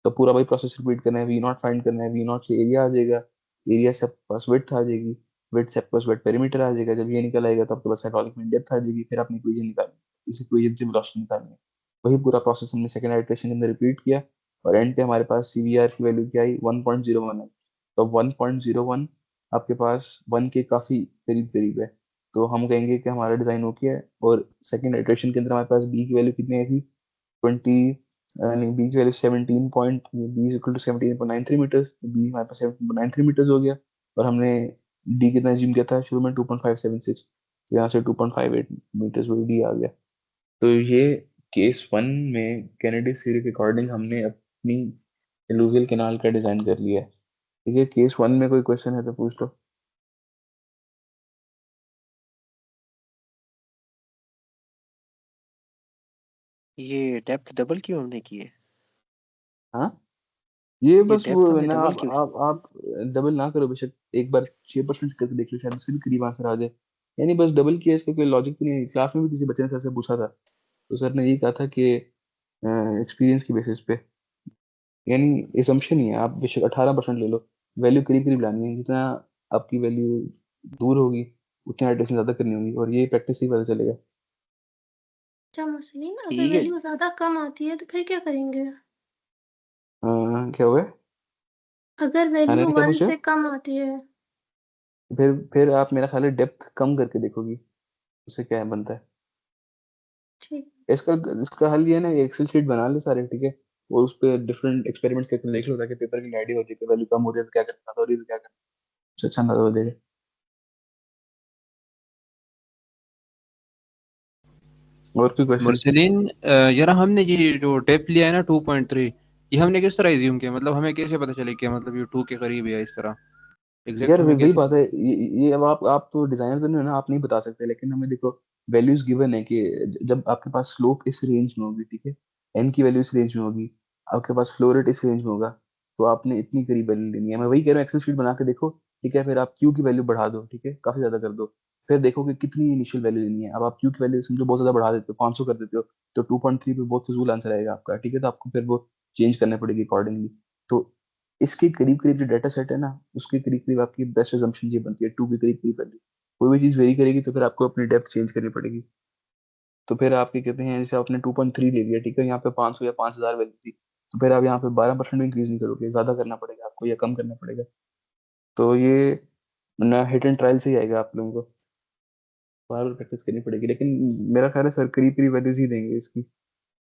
तो पूरा वही प्रोसेस रिपीट करना है। वी नॉट फाइंड करना है, वी नॉट से एरिया आ जाएगा, एरिया से आपके पास विड्थ आ जाएगी, विड्थ से आपके पास वेट पेरीमीटर आ जाएगा। जब ये निकल आएगा तो आपके पास हाइड्रोलिक मीन डेप्थ आ जाएगी। फिर आपने इक्वेशन निकालनी, इस इक्वेशन से वेलोसिटी निकालनी है। वही पूरा प्रोसेस हमने सेकंड आइट्रेशन के अंदर रिपीट किया, और एंड पे हमारे पास सीवीआर की वैल्यू क्या आई? 1.01 है। तो 1.01 आपके पास 1 के काफी करीब करीब है। तो हम कहेंगे कि हमारा डिजाइन ओके है। और सेकंड आइट्रेशन के अंदर हमारे पास बी की वैल्यू कितनी आई थी? 20, नहीं, बी की value 17 point, B is equal to 17.93 metres. B हमारे पास 17.93 मीटर्स हो गया। और हमने डी कितना एज्यूम किया था शुरू में? 2.576। तो यहाँ से 2.58 मीटर्स वो डी आ गया। तो ये केस वन में कैनेडी थ्योरी के अकॉर्डिंग हमने अपनी एलुवियल कैनाल का डिजाइन कर लिया है। ठीक है, केस वन में कोई क्वेश्चन है तो पूछ लो। ये डेप्थ डबल क्यों हमने की है? हाँ, ये ये बस डेप्थ वो है हमने ना, डबल आप क्यों की? आप आप डबल ना करो बेशक, एक बार 6% करके देख लो, शायद उससे भी करीब आंसर आ जाए। यानी बस डबल किया, इसका कोई लॉजिक तो नहीं है। क्लास में भी किसी बच्चे ने सर से पूछा था, तो सर ने यही कहा था कि एक्सपीरियंस की बेसिस पे, यानी एसम्पशन ही है। आप बेशक 18% ले लो, वैल्यू करीब करीब लानी है। जितना आपकी वैल्यू दूर होगी, उतनी हाइड्रेशन ज्यादा करनी होगी, और ये प्रैक्टिस से ही पता चलेगा। अच्छा मुर्सलीन, अगर ठीक है। वैल्यू ज्यादा कम आती है तो फिर क्या करेंगे? क्या हुआ है? अगर हाँ, वैल्यू मैंने क्या 1 पूछा? से कम आती है। फिर आप मेरा ख्याल है डेप्थ कम करके देखोगी, उससे क्या बनता है। ठीक। इसका इसका हल ये है ना, एक्सेल शीट बना ले सारे, ठीक है। और उस पर डिफरेंट एक्सपेरिमेंट करके देख लो, ताकि पेपर की आइडिया हो जाए कि वैल्यू कम हो रही है तो क्या करना, हो रही है तो क्या करना। उससे अच्छा अंदाजा हो जाएगा। और कोई क्वेश्चन? मुरसलीन, यार हमने ये जो डेप्थ लिया है ना 2.3, ये हमने किस तरह एज्यूम किया? मतलब हमें कैसे पता चले कि मतलब ये 2 के करीब है इस तरह? एग्जैक्ट यार हमें वही कैसे बात पता? है, ये अब आप तो डिजाइनर तो नहीं हो ना, आप नहीं बता सकते। लेकिन हमें देखो, वैल्यूज गिवन है कि जब आपके पास स्लोप इस रेंज में होगी, ठीक है, एन की वैल्यू इस रेंज में होगी, आपके पास फ्लो रेट इस रेंज में होगा, तो आपने इतनी करीब वैल्यू लेनी है। मैं वही कह रहा हूँ, एक्सेल शीट बना के देखो, ठीक है। फिर आप क्यू की वैल्यू बढ़ा दो, ठीक है, काफी ज्यादा कर दो। फिर देखो कि कितनी इनिशियल वैल्यू लेनी है। अब आप क्यू की वैल्यू समझो बहुत ज्यादा बढ़ा देते हो, 500 कर देते हो, तो 2.3 पे बहुत फजूल आंसर आएगा आपका, ठीक है। तो आपको फिर वो चेंज करना पड़ेगी अकॉर्डिंगली। तो इसके करीब करीब जो डाटा सेट है ना, उसके करीब करीब आपकी बेस्ट assumption ये बनती है, 2 के करीब करीब वैल्यू। कोई भी चीज वेरी करेगी तो फिर आपको अपनी डेप्थ चेंज करनी पड़ेगी। तो फिर आपके कहते हैं, जैसे आपने 2.3 ले लिया, ठीक है, यहाँ पे 500 या 5000 वैल्यू थी, तो फिर आप यहाँ पे 12% भी इंक्रीज नहीं करोगे, ज्यादा करना पड़ेगा आपको या कम करना पड़ेगा। तो ये ना हिट एंड ट्रायल से ही आएगा आप लोगों को, बार बार प्रैक्टिस करनी पड़ेगी। लेकिन मेरा ख्याल है सर करीब करीब वैल्यूज ही देंगे इसकी।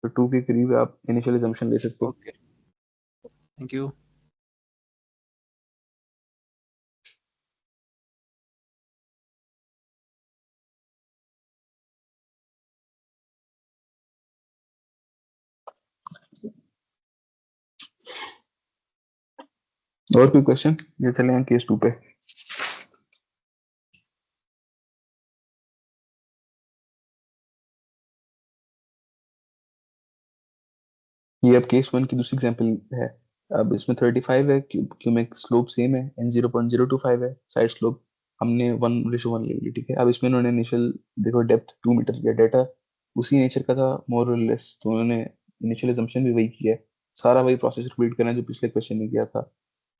तो 2 के करीब आप इनिशियल assumption ले सकते हो। Okay, thank you. और कोई क्वेश्चन? ये चले हैं केस 2 पे। ये अब केस वन की दूसरी एग्जांपल है। अब इसमें 35 है, क्यूमेक स्लोप सेम है, एन 0.025 है, साइड स्लोप हमने 1:1 ले ली, ठीक है। अब इसमें उन्होंने इनिशियल, देखो, डेप्थ 2 मीटर लिया, डाटा उसी नेचर का था मोर और लेस, तो उन्होंने इनिशियल assumption भी वही किया है। सारा वही प्रोसेस रिपीट करना है जो पिछले क्वेश्चन में किया था।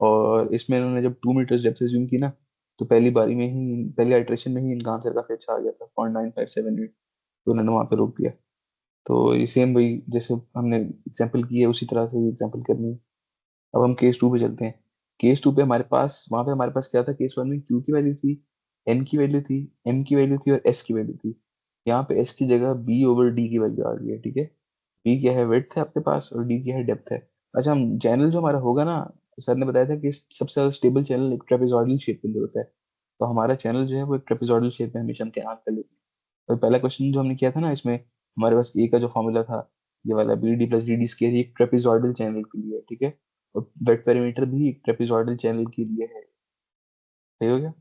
और इसमें उन्होंने जब 2 मीटर डेप्थ एज्यूम की ना, तो पहली बारी में ही, पहली आइट्रेशन में ही इनका आंसर काफी अच्छा आ गया था 0.9578, तो उन्होंने वहां पे रोक दिया। तो ये सेम वही जैसे हमने एग्जाम्पल की है उसी तरह से एग्जाम्पल करनी है। अब हम केस टू पे चलते हैं। केस टू पे हमारे पास, वहां पे हमारे पास क्या था, केस वन में क्यू की वैल्यू थी, एन की वैल्यू थी, एम की वैल्यू थी और एस की वैल्यू थी। यहाँ पे एस की जगह बी ओवर डी की वैल्यू आ गई है, ठीक है। बी क्या है, विड्थ है आपके पास, और डी क्या है, डेप्थ है। अच्छा, हम चैनल जो हमारा होगा ना, सर ने बताया था कि सबसे ज्यादा स्टेबल चैनल एक ट्रेपेजॉइडल शेप के अंदर होता है। तो हमारा चैनल जो है वो एक ट्रेपेजॉइडल शेप में हमेशा हम तैयार कर लेते हैं। तो पहला क्वेश्चन जो हमने किया था ना, इसमें हमारे पास ए का जो फॉर्मूला था, ये वाला B D plus D D square, एक ट्रेपेजॉइडल चैनल के लिए है, ठीक है। और वेट पेरीमीटर भी एक ट्रेपेजॉइडल चैनल के लिए है। सही हो गया।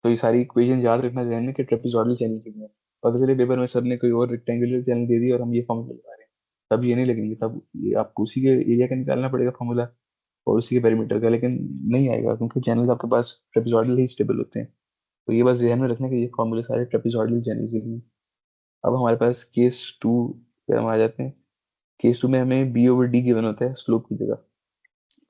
तो ये सारी इक्वेशन याद रखना ध्यान में कि ट्रेपेजॉइडल चैनल के लिए है। पता चले पेपर में सर ने कोई और रेक्टेंगुलर चैनल दे दिया और हम ये फॉर्मूला लगा रहे हैं, तब ये नहीं लगेंगे, तब ये आपको उसी के एरिया का निकालना पड़ेगा फॉर्मूला और उसी के पेरीमीटर का, लेकिन नहीं आएगा क्योंकि चैनल आपके पास ट्रेपेजॉइडल ही स्टेबल होते हैं। तो ये बस ध्यान में रखना कि ये फॉर्मूले सारे ट्रेपेजॉइडल चैनल के लिए। अब हमारे पास केस टू पे हम आ जाते हैं। केस टू में हमें बी ओवर डी गिवन होता है स्लोप की जगह।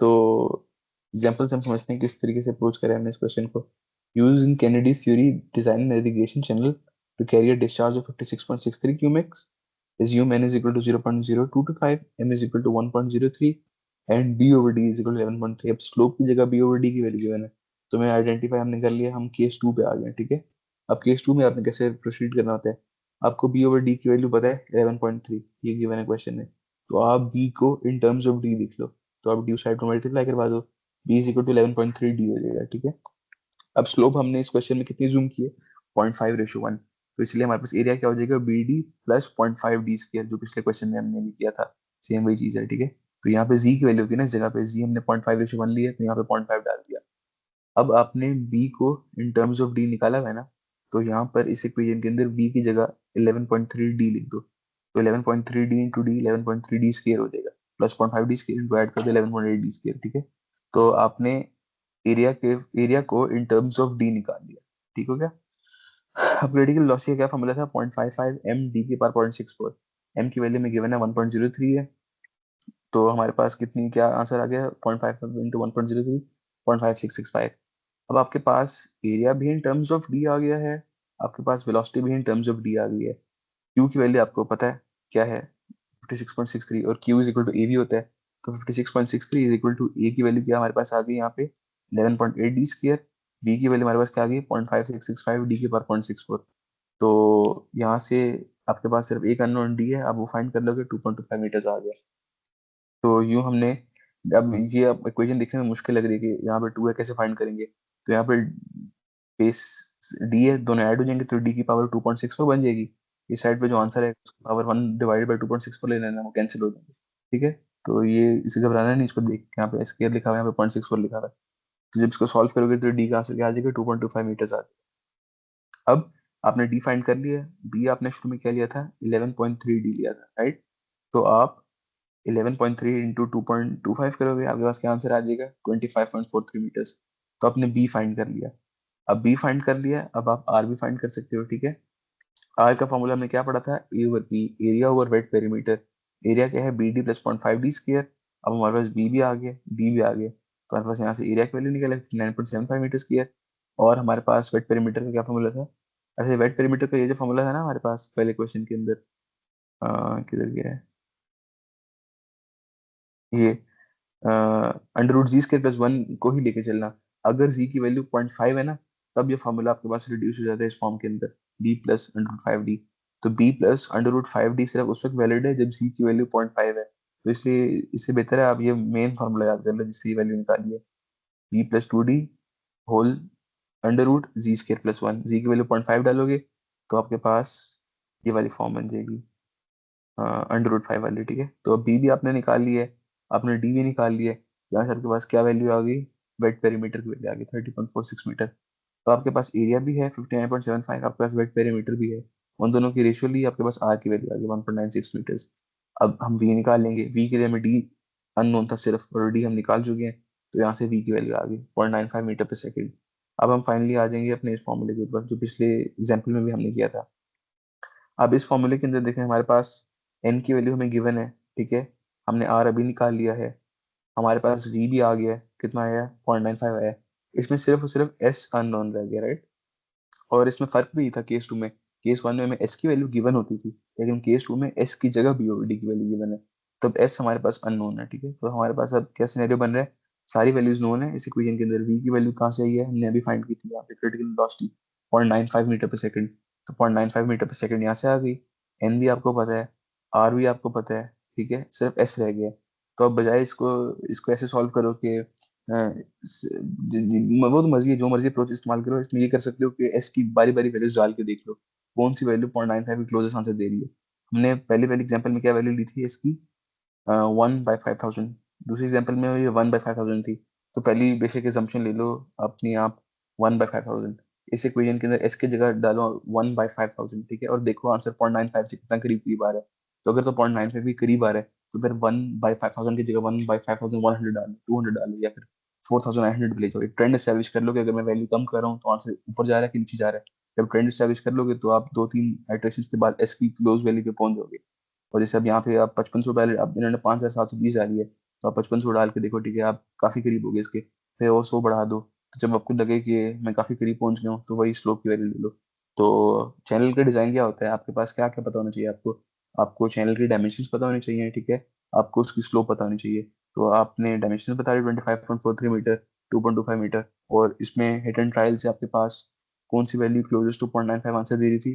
तो एग्जाम्पल से हम समझते हैं किस तरीके से अप्रोच करें हमने इस क्वेश्चन को। Use in Kennedy's theory design navigation channel to carry a discharge of 56.63 cumecs, assume n is equal to 0.0225, m is equal to 1.03 and d over d is equal to 11.3। अब slope की जगह b over d की value given है, तो मैं identify हमने कर लिया, हम केस टू पे आ गए, ठीक है। अब केस टू में आपने कैसे प्रोसीड करना होता है, आपको b over d की वैल्यू पता है 11.3, ये गिवन है क्वेश्चन में। तो आप b को इन टर्म्स ऑफ d लिख लो, तो आप डी साइड को मल्टीप्लाई करवा दो, b is equal to 11.3 d हो जाएगा, ठीक है। अब स्लोप हमने इस क्वेश्चन में कितनी जूम की है, 0.5:1, तो इसलिए हमारे पास एरिया क्या हो जाएगा, B D plus 0.5 d square, जो पिछले क्वेश्चन में हमने भी किया था, सेम वही चीज है, ठीक है। तो यहाँ पे जी की वैल्यू थी ना, इस जगह पे जी हमने 0.5:1 ली है, तो यहाँ पे 0.5 डाल दिया। अब आपने बी को इन टर्म्स ऑफ डी निकाला हुआ है ना, तो यहाँ पर इस इक्वेशन के अंदर बी की जगह 11.3 डी लिख दो, तो 11.3 D into D 11.3 D square हो जाएगा, plus 0.5 D square into add कर दो 11.8 डी स्क्वायर, ठीक है। तो आपने एरिया को इन टर्म्स ऑफ डी निकाल लिया, ठीक हो गया। अब रेडिकल वेलोसिटी का क्या फॉर्मूला था, 0.55 m d की पावर 0.64, m की वैल्यू में गिवन है 1.03 है, तो हमारे पास कितनी, क्या आंसर आ गया, 0.55 इंटू 1.03, 0.5665। अब आपके पास एरिया भी इन टर्म्स ऑफ डी आ गया है, आपके पास वेलोसिटी भी इन टर्म्स ऑफ डी आ गई है। क्यू की वैल्यू आपको पता है क्या है, 56.63, और क्यू इज इक्वल टू ए भी होता है, तो 56.63 इज इक्वल टू ए की वैल्यू क्या हमारे पास आ गई यहाँ पे 11.8 डी स्क्वायर, बी की वैल्यू हमारे पास क्या आ गई 0.5665 डी की पावर 0.64। तो यहाँ से आपके पास सिर्फ एक अननोन डी है, आप वो फाइंड कर लोगे, 2.25 मीटर्स आ गया। तो यूं हमने, अब ये अब इक्वेशन देखने में मुश्किल लग रही है कि यहाँ पे 2 है कैसे फाइंड करेंगे, तो यहाँ पे बेस डी है, दोनों ऐड हो जाएंगे तो डी की पावर 2.64 बन जाएगी। इस साइड पे जो आंसर है उसकी पावर 1 डिवाइडेड बाई 2.64 ले लेना, वो कैंसिल हो जाएंगे, ठीक है। तो ये इसे घबराना नहीं, इसको देख यहाँ पे स्केयर लिखा हुआ है, यहाँ पे 0.64 लिखा हुआ है, तो जब इसको सॉल्व करोगे तो डी का आंसर क्या आ जाएगा, 2.25 मीटर्स आ जाएगा। अब आपने डी फाइंड कर लिया, डी आपने शुरू में क्या लिया था, 11.3 डी लिया था, राइट। तो आप 11.3 इंटू 2.25 करोगे, आपके पास क्या आंसर आ जाएगा, 25.43 मीटर्स। तो आपने बी फाइंड कर लिया। अब बी फाइंड कर लिया, अब आप आर भी फाइंड कर सकते हो, ठीक है। आर का फॉर्मूला हमने क्या पढ़ा था, A over B, area over wet perimeter. Area क्या है, B D plus 0.5 D square. अब हमारे पास बी भी आ गया, डी भी आ गया, तो हमारे पास यहाँ से एरिया की वैल्यू निकला 59.75 मीटर स्क्वायर। और हमारे पास वेट पेरीमीटर का क्या फॉर्मूला था, ऐसे वेट पेरीमीटर का ये जो फॉर्मूला था ना हमारे पास पहले क्वेश्चन के अंदर, किधर गया है ये, under root G square plus 1 को ही लेके चलना। अगर जी की वैल्यू 0.5 है ना, तब ये फॉर्मूला आपके पास रिड्यूस हो जाता है इस फॉर्म के अंदर, B plus under root 5 D. तो B plus under root 5 D सिर्फ उस वक्त वैलिड है जब जी की वैल्यू 0.5 है, तो इसलिए इससे बेहतर है आप ये मेन फॉर्मूला याद कर लो जिससे ये वैल्यू निकालिए, G plus 2 D whole under root G square plus 1, G की वैल्यू 0.5 डालोगे तो आपके पास ये वाली फॉर्म बन जाएगी अंडर रूट 5 वाली, ठीक है। तो अब बी भी आपने निकाल लिया है, आपने डी भी निकाल लिया है, यहाँ से आपके पास क्या वैल्यू आ गई, वेट पेरीमीटर की वैल्यू आ गई 30.46 मीटर। तो आपके पास एरिया भी है 59.75, आपके पास वेट पेरीमीटर भी है, उन दोनों की रेशियो ली, आपके पास आर की वैल्यू आ गई 1.96 मीटर्स। अब हम वी निकाल लेंगे, वी के लिए हमें डी अननोन था सिर्फ, और डी हम निकाल चुके हैं, तो यहाँ से वी की वैल्यू आ गई 0.95 मीटर पर सेकेंड। अब हम फाइनली आ जाएंगे अपने इस फॉर्मूले के ऊपर जो पिछले एग्जाम्पल में भी हमने किया था। अब इस फॉर्मूले के अंदर देखें हमारे पास एन की वैल्यू हमें गिवन है, ठीक है, हमने आर अभी निकाल लिया है, हमारे पास वी भी आ गया है, कितना आया है 0.95 आया है, इसमें सिर्फ और सिर्फ एस अननोन रह गया, राइट। और इसमें फर्क भी था केस 2 में। केस 1 में हमें एस की वैल्यू गिवन होती थी, लेकिन केस 2 में एस की जगह बी और डी की वैल्यू गिवन है। तब एस हमारे पास अननोन है, ठीक है। तो हमारे पास अब क्या सिनेरियो बन रहा है, सारी वैल्यूज नोन है इस इक्वेशन के अंदर। वी की वैल्यू कहाँ से आई है, हमने अभी फाइंड की थी यहाँ पे, क्रिटिकल वेलोसिटी 0.95 मीटर पर सेकंड। तो 0.95 मीटर पर सेकंड यहाँ से आ गई। एन भी आपको पता है, आर भी आपको पता है, ठीक है, सिर्फ एस रह गया। तो अब बजाय इसको इसको ऐसे सॉल्व करो कि वो तो मर्जी है, जो मर्जी अप्रोच इस्तेमाल करो। इसमें ये कर सकते हो कि एस की बारी बारी वैल्यूज डाल के देख लो कौन सी वैल्यू 0.95 की क्लोजेस्ट आंसर दे रही है। हमने पहले पहले एग्जांपल में क्या वैल्यू ली थी एस की, 1/5000। दूसरी एग्जांपल में ये 1/5000 थी। तो पहली बेसिक एजम्पशन ले लो अपनी आप, 1/5000। इस इक्वेशन के अंदर एस की जगह डालो 1/5000, ठीक है, और देखो आंसर 0.95 से कितना करीब करीब आ रहा है। तो अगर तो 0.95 के करीब आ रहा है, तो फिर 1/5000 की जगह 1/5100 डालो, 200 डालो, या फिर 4900 पे ले जाओ। एक ट्रेंड एस्टेब्लिश कर लो कि अगर मैं वैल्यू कम कर रहा हूँ तो आंसर ऊपर जा रहा है कि नीचे जा रहा है। जब ट्रेंड एस्टेब्लिश कर लोगे तो आप 2-3 आइटरेशन के बाद एस की क्लोज वैल्यू पे पहुंच जाओगे। और जैसे अब यहाँ पे आप 5500 डाले, अब इन्होंने 5720 डाली है, तो आप 5500 डाल के देखो, ठीक है, आप काफी करीब हो गए इसके। फिर और 100 बढ़ा दो, तो जब आपको लगे कि मैं काफी करीब पहुंच गया हूँ, तो वही स्लोप की वैल्यू ले लो। तो चैनल का डिजाइन क्या होता है, आपके पास क्या क्या पता होना चाहिए आपको। आपको चैनल की डायमेंशन पता होनी चाहिए, ठीक है। आपको उसकी स्लोप पता होनी चाहिए। तो आपने डायमेंशन बता दी 25.43 मीटर, 2.25 मीटर। और इसमें हिट एंड ट्रायल से आपके पास कौन सी वैल्यू क्लोजेस्ट टू 0.95 आंसर दे रही थी,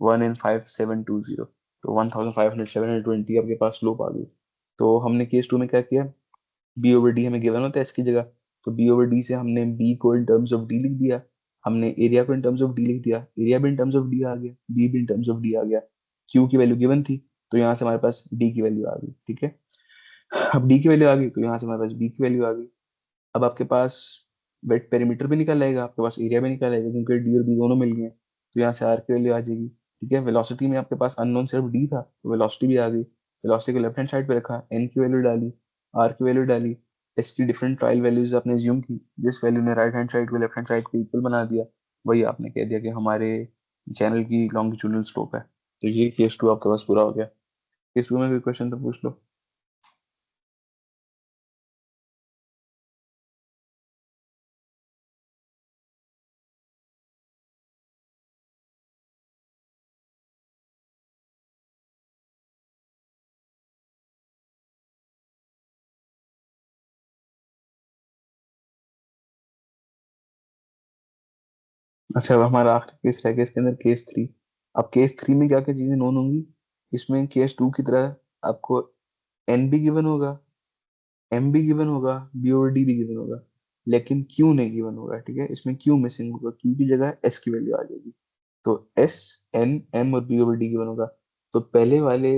1 in 5720। तो 1500 720 आपके पास स्लोप आ गई। तो हमने केस 2 में क्या किया, बी ओवर डी हमें गिवन होता है इसकी जगह। तो बी ओवर डी से हमने बी को इन टर्म्स ऑफ डी लिख दिया, हमने एरिया को इन टर्म्स ऑफ डी लिख दिया, एरिया भी इन टर्म्स ऑफ डी आ गया, बी भी इन टर्म्स ऑफ डी आ गया। क्यू की वैल्यू गिवन थी, तो यहाँ से हमारे पास डी की वैल्यू आ गई, ठीक है। अब डी की वैल्यू आ गई, तो यहाँ से हमारे पास बी की वैल्यू आ गई। अब आपके पास वेट पेरीमीटर भी निकल आएगा, आपके पास एरिया भी निकल आएगा, क्योंकि डी और बी दोनों मिल गए। तो यहाँ से आर की वैल्यू आ जाएगी, ठीक है। वेलोसिटी में आपके पास अननोन सिर्फ डी था, तो वेलोसिटी भी आ गई। वेलोसिटी को लेफ्ट हैंड साइड पे रखा, एन की वैल्यू डाली, आर की वैल्यू डाली, एस की डिफरेंट ट्रायल वैल्यूज आपने ज्यूम की, जिस वैल्यू ने राइट हैंड साइड को लेफ्ट हैंड साइड को इक्वल बना दिया, वही आपने कह दिया कि हमारे चैनल की लॉन्गिट्यूडनल स्लोप है। तो ये केस 2 आपके पास पूरा हो गया। केस 2 में भी क्वेश्चन तो पूछ लो। अच्छा, अब हमारा आखिरी केस रह गया इसके अंदर, केस 3। अब केस 3 में क्या क्या चीजें नोन होंगी, इसमें केस 2 की तरह आपको एन भी गिवन होगा, एम भी गिवन होगा, बी और डी भी गिवन होगा, लेकिन क्यू नहीं गिवन होगा, ठीक है। इसमें क्यू मिसिंग होगा, क्यू की जगह एस की वैल्यू आ जाएगी। तो एस, एन, एम और बी ओवर डी गिवन होगा। तो पहले वाले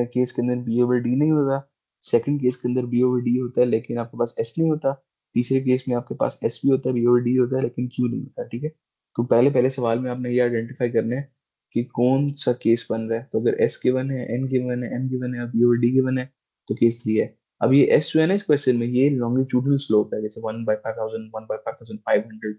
केस के अंदर बी ओवर डी नहीं होगा, सेकंड केस के अंदर बी ओवर डी होता है लेकिन आपके पास एस नहीं होता, तीसरे केस में आपके पास एस भी होता है, बी ओवर डी होता है, लेकिन क्यू नहीं होता, ठीक है। तो पहले पहले सवाल में आपने ये आइडेंटिफाई करना है कि कौन सा केस बन रहा है। तो अगर एस गिवन है, एन गिवन है, एम गिवन है और बी ओवर डी गिवन है, तो केस 3 है। अब ये एस जो है ना इस क्वेश्चन में, ये लॉन्गिट्यूडनल स्लोप है, जैसे 1/5000, 1/5500।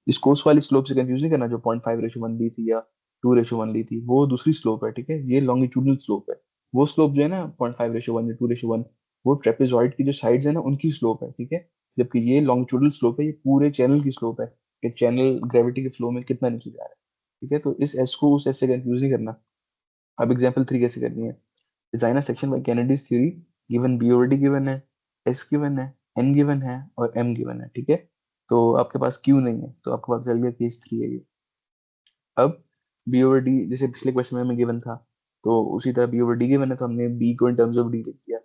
इस कोर्स वाली स्लोप से कंफ्यूज नहीं करना, जो 0.5:1 ली थी या 2:1 ली थी, वो दूसरी स्लोप है, ठीक है। ये लॉन्गिट्यूडनल स्लोप है। वो स्लोप जो है ना 0.5:1 या 2:1, वो ट्रेपेजॉइड की जो साइड्स है ना उनकी स्लोप है, ठीक है। जबकि ये लॉन्गिट्यूडनल स्लोप है, ये पूरे चैनल की स्लोप है, कि चैनल ग्रेविटी के फ्लो में कितना नीचे जा रहा है, ठीक है। तो इस एस को उस एस से कंफ्यूज नहीं करना। अब एग्जाम्पल 3 कैसे करनी है, design a section by Kennedy's theory, given B over D given है, एस गिवन है, एन गिवन है और एम गिवन है, ठीक है। तो आपके पास क्यू नहीं है, तो आपके पास चल गया केस 3 है ये। अब बी ओवर डी जैसे पिछले क्वेश्चन में हमें गिवन था, तो उसी तरह बी ओवर डी गिवन है, तो हमने बी को इन टर्म्स ऑफ डी लिख दिया,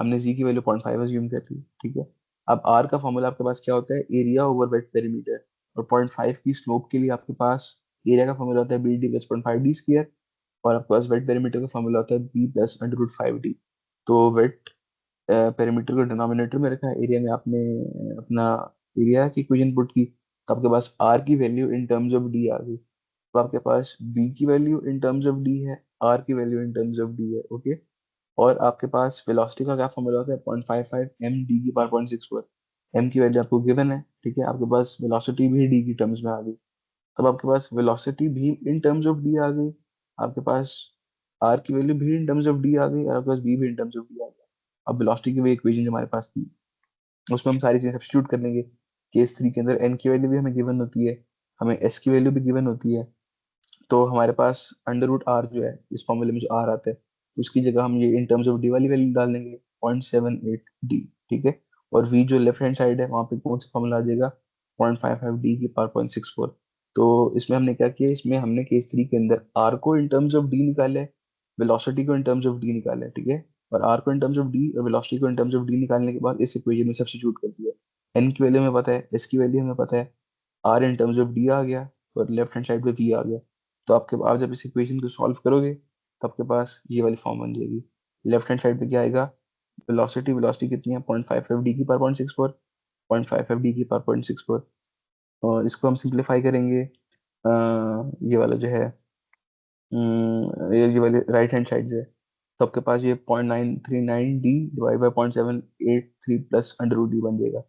हमने जी की वैल्यू 0.5 अज्यूम कर ली, ठीक है। अब आर का फॉर्मूला आपके पास क्या होता है, एरिया ओवर वेट पेरीमीटर। और 0.5 की स्लोप के लिए आपके पास एरिया का फॉर्मूला होता है B D plus 0.5 D square, और आपके पास वेट पेरीमीटर का फॉर्मूला होता है बी प्लस √5 डी। तो वेट पेरीमीटर को डिनोमिनेटर में रखा है, एरिया में आपने अपना एरिया की इक्वेशन पुट की, तो आपके पास आर की value in terms of D आ गई। तो आपके पास बी की value in terms of D है, आर की value in terms of D है, ओके। और आपके पास वेलोसिटी का क्या फॉर्मूला होता है, 0.55 एम डी की पावर 0.64। एम की वैल्यू आपको गिवन है, ठीक है। आपके पास वेलोसिटी भी डी की टर्म्स में आ गई। तब आपके पास वेलोसिटी भी इन टर्म्स ऑफ डी आ गई, आपके पास आर की वैल्यू भी इन टर्म्स ऑफ डी आ गई, और आपके पास बी भी इन टर्म्स ऑफ डी आ गया। अब वेलोसिटी की वही इक्वेशन जो हमारे पास थी, उसमें हम सारी चीजें सब्स्टिट्यूट कर लेंगे। केस 3 के अंदर n की वैल्यू भी हमें गिवन होती है, हमें s की वैल्यू भी गिवन होती है। तो हमारे पास अंडर रूट आर जो है इस फॉर्मूले में जो आर आता है उसकी जगह हम ये इन टर्म्स ऑफ डी वाली वैल्यू डाल देंगे 0.78 डी, ठीक है। और वी जो लेफ्ट हैंड साइड है वहाँ पे कौन सा फॉर्मूला आ जाएगा 0.55 डी की पावर 0.64। तो इसमें हमने क्या किया, इसमें हमने केस 3 के अंदर आर को इन टर्म्स ऑफ डी निकाला है, वेलोसिटी को इन टर्म्स ऑफ डी निकाला है, ठीक है। और आर को इन टर्म्स ऑफ डी और वेलोसिटी को इन टर्म्स ऑफ डी निकालने के बाद इस इक्वेशन में सब्स्टिट्यूट कर दिया। एन की वैल्यू हमें पता है, एस की वैल्यू हमें पता है, R in terms of D आ गया और लेफ्ट हैंड साइड पे वी आ गया। तो आप जब इस इक्वेशन को सॉल्व करोगे तो आपके पास ये वाली फॉर्म बन जाएगी। लेफ्ट हैंड साइड पे क्या आएगा, वेलोसिटी कितनी है 0.55 डी की पावर 0.64, 0.55 डी की पावर 0.64। और इसको हम सिंप्लीफाई करेंगे, ये वाला जो है ये वाले राइट हैंड साइड जो है, तो आपके पास ये 0.939 D divide by 0.783 plus under root D बन जाएगा।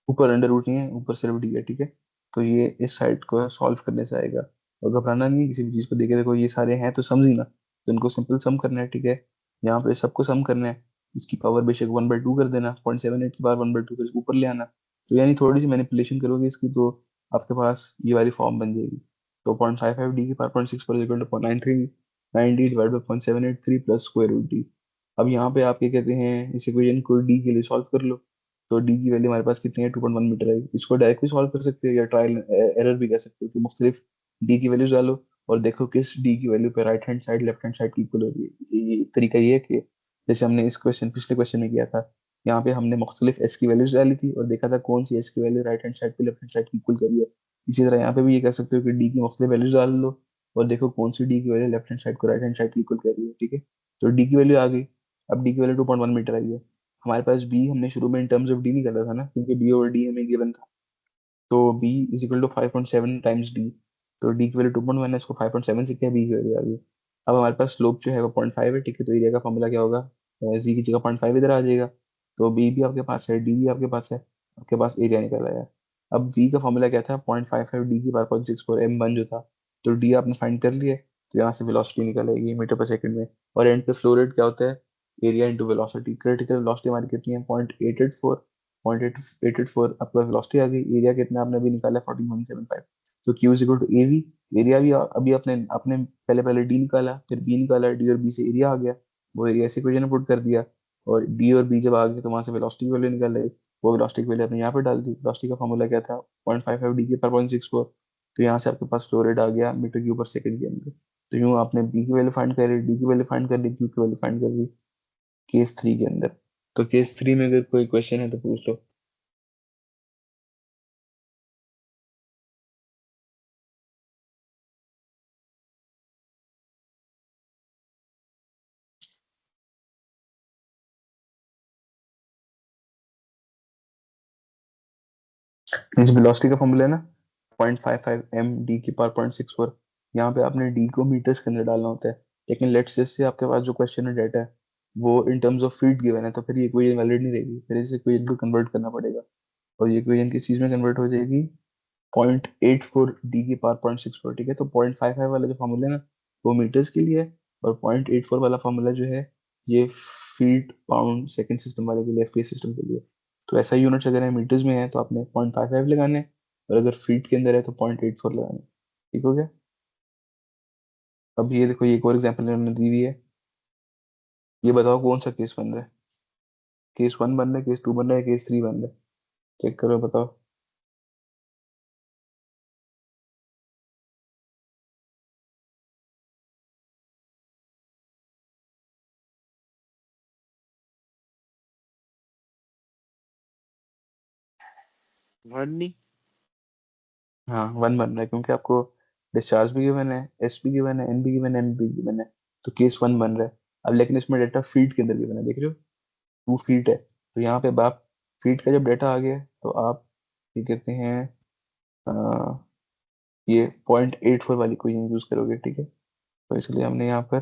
ऊपर अंडर रूट नहीं है, ऊपर सिर्फ डी है, ठीक है। तो ये इस साइड को सॉल्व करने से आएगा। और घबराना नहीं है किसी भी चीज़ को देखे, देखो ये सारे हैं तो समझी ना, तो इनको सिंपल सम करना है, ठीक है। यहाँ पे सबको सम करना है, इसकी पावर बेशक 1/2 कर देना, 0.78 की पावर 1/2 कर इसको ऊपर ले आना। तो यानी थोड़ी सी मैनिपुलेशन करोगे इसकी तो आपके पास ये वाली फॉर्म बन जाएगी। तो 0.55 डी की power 0.64 equal to 0.939 D divide by 0.783 plus square root D. अब यहाँ पे आप क्या कहते हैं, इस इक्वेशन को डी के लिए सॉल्व कर लो। तो डी की वैल्यू हमारे पास कितनी है 2.1 मीटर है। इसको डायरेक्ट भी सॉल्व कर सकते हो या ट्रायल एरर भी कर सकते हो कि मुख्तलिफ डी की वैल्यूज डालो और देखो किस डी की वैल्यू पे right hand side left hand side की इक्वल हो रही है। ये तरीका ये है कि जैसे हमने इस क्वेश्चन पिछले क्वेश्चन में किया था, यहाँ पे हमने मुख्तलिफ एस की वैल्यूज डाली थी और देखा था कौन सी एस की वैल्यू राइट हैंड साइड पे लेफ्ट हैंड साइड की इक्वल करी है। इसी तरह यहाँ पे भी ये कह सकते हो कि डी की मुख्तलिफ वैल्यूज डाल लो और देखो कौन सी डी की वैल्यू लेफ्ट हैंड साइड को राइट हैंड साइड की इक्वल कर रही है, ठीक है। तो डी की वैल्यू आ गई। अब डी की वैल्यू 2.1 मीटर आई है। हमारे पास बी हमने शुरू में इन टर्म्स ऑफ डी निकाला था ना, क्योंकि बी और डी हमें गिवन था। तो B is equal to 5.7 times D. तो डी की वैल्यू 2.1 है, इसको 5.7 से किया, बी की वैल्यू आ गई। अब हमारे पास स्लोप जो है वो 0.5 है, ठीक है। तो एरिया का फॉर्मूला क्या होगा, जी की जगह 0.5 इधर आ जाएगा। तो बी भी आपके पास है, डी भी आपके पास है, आपके पास एरिया निकल आया। अब वी का फॉर्मूला क्या था 0.55 डी की पावर 0.64 एम वन जो था। तो डी आपने फाइंड कर लिया, तो यहाँ से वेलोसिटी निकल आएगी मीटर पर सेकंड में। और एंड पे फ्लो रेट क्या होता है, area into velocity. Critical velocity हमारी कितनी है 0.884, 0.884 आपका वेलोसिटी आ गई। एरिया कितना आपने अभी निकाला 4175। तो Q is equal to A V. Area भी अभी अपने अपने पहले पहले डी निकाला, फिर बी निकाला, डी और बी से एरिया आ गया, वो एरिया इस इक्वेशन में पुट कर दिया। और डी और बी जब आ गए तो वहां से वेलोसिटी की वैल्यू निकाल ली, वो वेलोसिटी की वैल्यू आपने यहाँ पे डाल दी। वेलोसिटी का फॉर्मूला क्या था 0.55 डी के पर 0.64। तो यहाँ से आपके पास फ्लो रेट आ गया मीटर क्यूब पर सेकंड के अंदर। तो यूँ आपने बी की वैल्यू फाइंड कर ली, डी की वैल्यू फाइंड कर ली, क्यू की वैल्यू फाइंड कर ली केस 3 के अंदर। तो केस 3 में अगर कोई क्वेश्चन है तो पूछ लो। मीन्स वेलोसिटी का फॉर्मूला है ना 0.55 एम डी की पावर 0.64। यहाँ पे आपने डी को मीटर्स के अंदर डालना होता है, लेकिन लेट्स से आपके पास जो क्वेश्चन है डाटा है वो इन टर्म्स ऑफ फीट गिवन है, तो फिर ये इक्वेशन वैलिड नहीं रहेगी, फिर इस इक्वेशन को कन्वर्ट करना पड़ेगा। और ये इक्वेशन किस चीज में कन्वर्ट हो जाएगी 0.84 डी की पावर 0.64, ठीक है। तो 0.55 वाला जो फॉर्मूला है ना वो मीटर्स के लिए है, और 0.84 वाला फॉर्मूला जो है ये फीट पाउंड सेकंड सिस्टम वाले के लिए, एफपीएस सिस्टम के लिए। तो ऐसा यूनिट्स अगर है मीटर्स में है तो आपने 0.55 लगाने हैं, और अगर फीट के अंदर है तो 0.84 लगाने हैं, ठीक हो गया। अब ये देखो, ये एक और एग्जाम्पल इन्होंने दी हुई है। ये बताओ कौन सा केस बन रहा है, केस 1 बन रहा है, केस 2 बन रहा है, केस 3 बन रहा है, चेक करो बताओ। वन नहीं। हाँ 1 बन रहा है, क्योंकि आपको डिस्चार्ज भी गिवन है, एस भी गिवन है, एन भी गिवन है, एम भी गिवन है। तो केस 1 बन रहा है। अब लेकिन इसमें डेटा फीट के अंदर गिवन है, देख रहे हो 2 फीट है। तो यहाँ पे बाप फीट का जब डेटा आ गया तो आप ये कहते हैं ये 0.84 वाली कोई यूज करोगे, ठीक है। तो इसलिए हमने यहाँ पर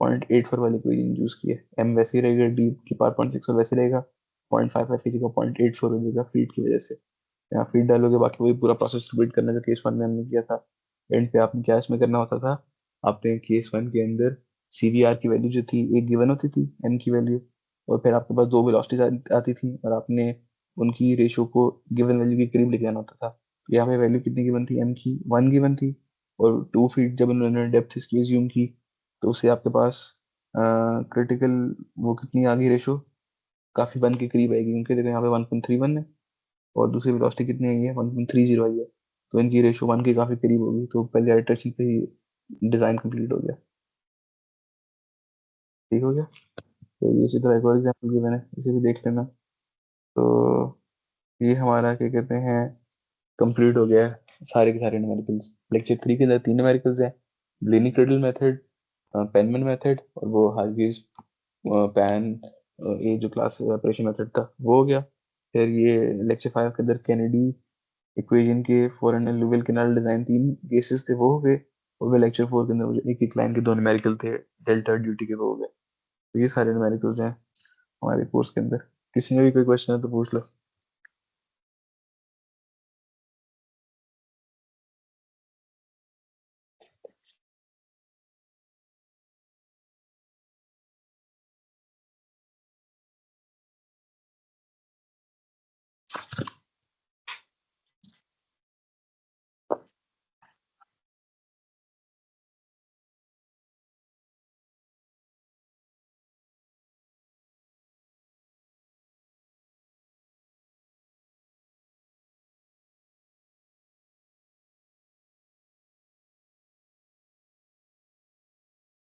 0.84 वाली कोई यूज की है। एम वैसे ही रहेगा, डी की पावर 0.6 वैसे रहेगा, 0.55 की जगह 0.84 हो जाएगा फीट की वजह से। यहाँ फीड डालोगे, बाकी वही पूरा प्रोसेस रिपीट करना जो केस 1 में हमने किया था। एंड पे आपने क्या इसमें करना होता था, आपने केस 1 के अंदर सीवीआर की वैल्यू जो थी एक गिवन होती थी एम की वैल्यू, और फिर आपके पास दो वेलोसिटीज आती थी, और आपने उनकी रेशो को गिवन वैल्यू के करीब लेके आना होता था। यहाँ पे वैल्यू कितनी गिवन थी, m की 1 गिवन थी, और 2 फीट जब उन्होंने डेप्थ इसकी एज्यूम की तो उससे आपके पास क्रिटिकल वो कितनी आ गई रेशो, काफी 1 के करीब आएगी, क्योंकि देखो यहाँ पे 1.31 है और दूसरी वेलोसिटी कितनी आई है 1.30 आई है, तो इनकी रेशो 1 के काफी करीब होगी, तो पहले आइटरेशन पे ही डिजाइन कंप्लीट हो गया। ठीक हो गया। तो ये इसी तरह एक और एग्जाम्पल भी मैंने इसे भी देख लेना। तो ये हमारा क्या कहते हैं कंप्लीट हो गया है सारे के सारे न्यूमेरिकल्स। लेक्चर 3 के अंदर 3 न्यूमेरिकल्स हैं, ब्लेनी क्रेडल मेथड, पेनमैन मेथड और वो हार्गेज पैन ये जो क्लास ऑपरेशन मेथड था वो हो गया। फिर ये लेक्चर 5 के अंदर कैनेडी इक्वेशन के for an alluvial canal design 3 cases थे वो हो गए, और वे लेक्चर 4 के अंदर मुझे एक एक लाइन के 2 न्यूमेरिकल थे डेल्टा ड्यूटी के वो हो गए। तो ये सारे न्यूमेरिकल्स हैं हमारे कोर्स के अंदर। किसी में भी कोई क्वेश्चन है तो पूछ लो।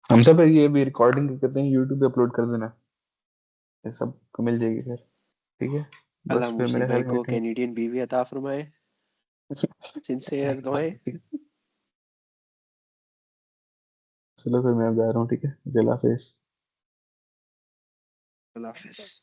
हम सब ये भी रिकॉर्डिंग करते हैं यूट्यूब पे अपलोड कर देना, ये सब को मिल जाएगी फिर। ठीक है, अल्लाह बस फिर मुर्शिद मेरे भाई ख्याल को में कैनेडियन बीवी अता फरमाए। सिंसियर दुआएं। चलो फिर मैं अब जा रहा हूँ। ठीक है, अल्लाह हाफिज़। अल्लाह हाफिज।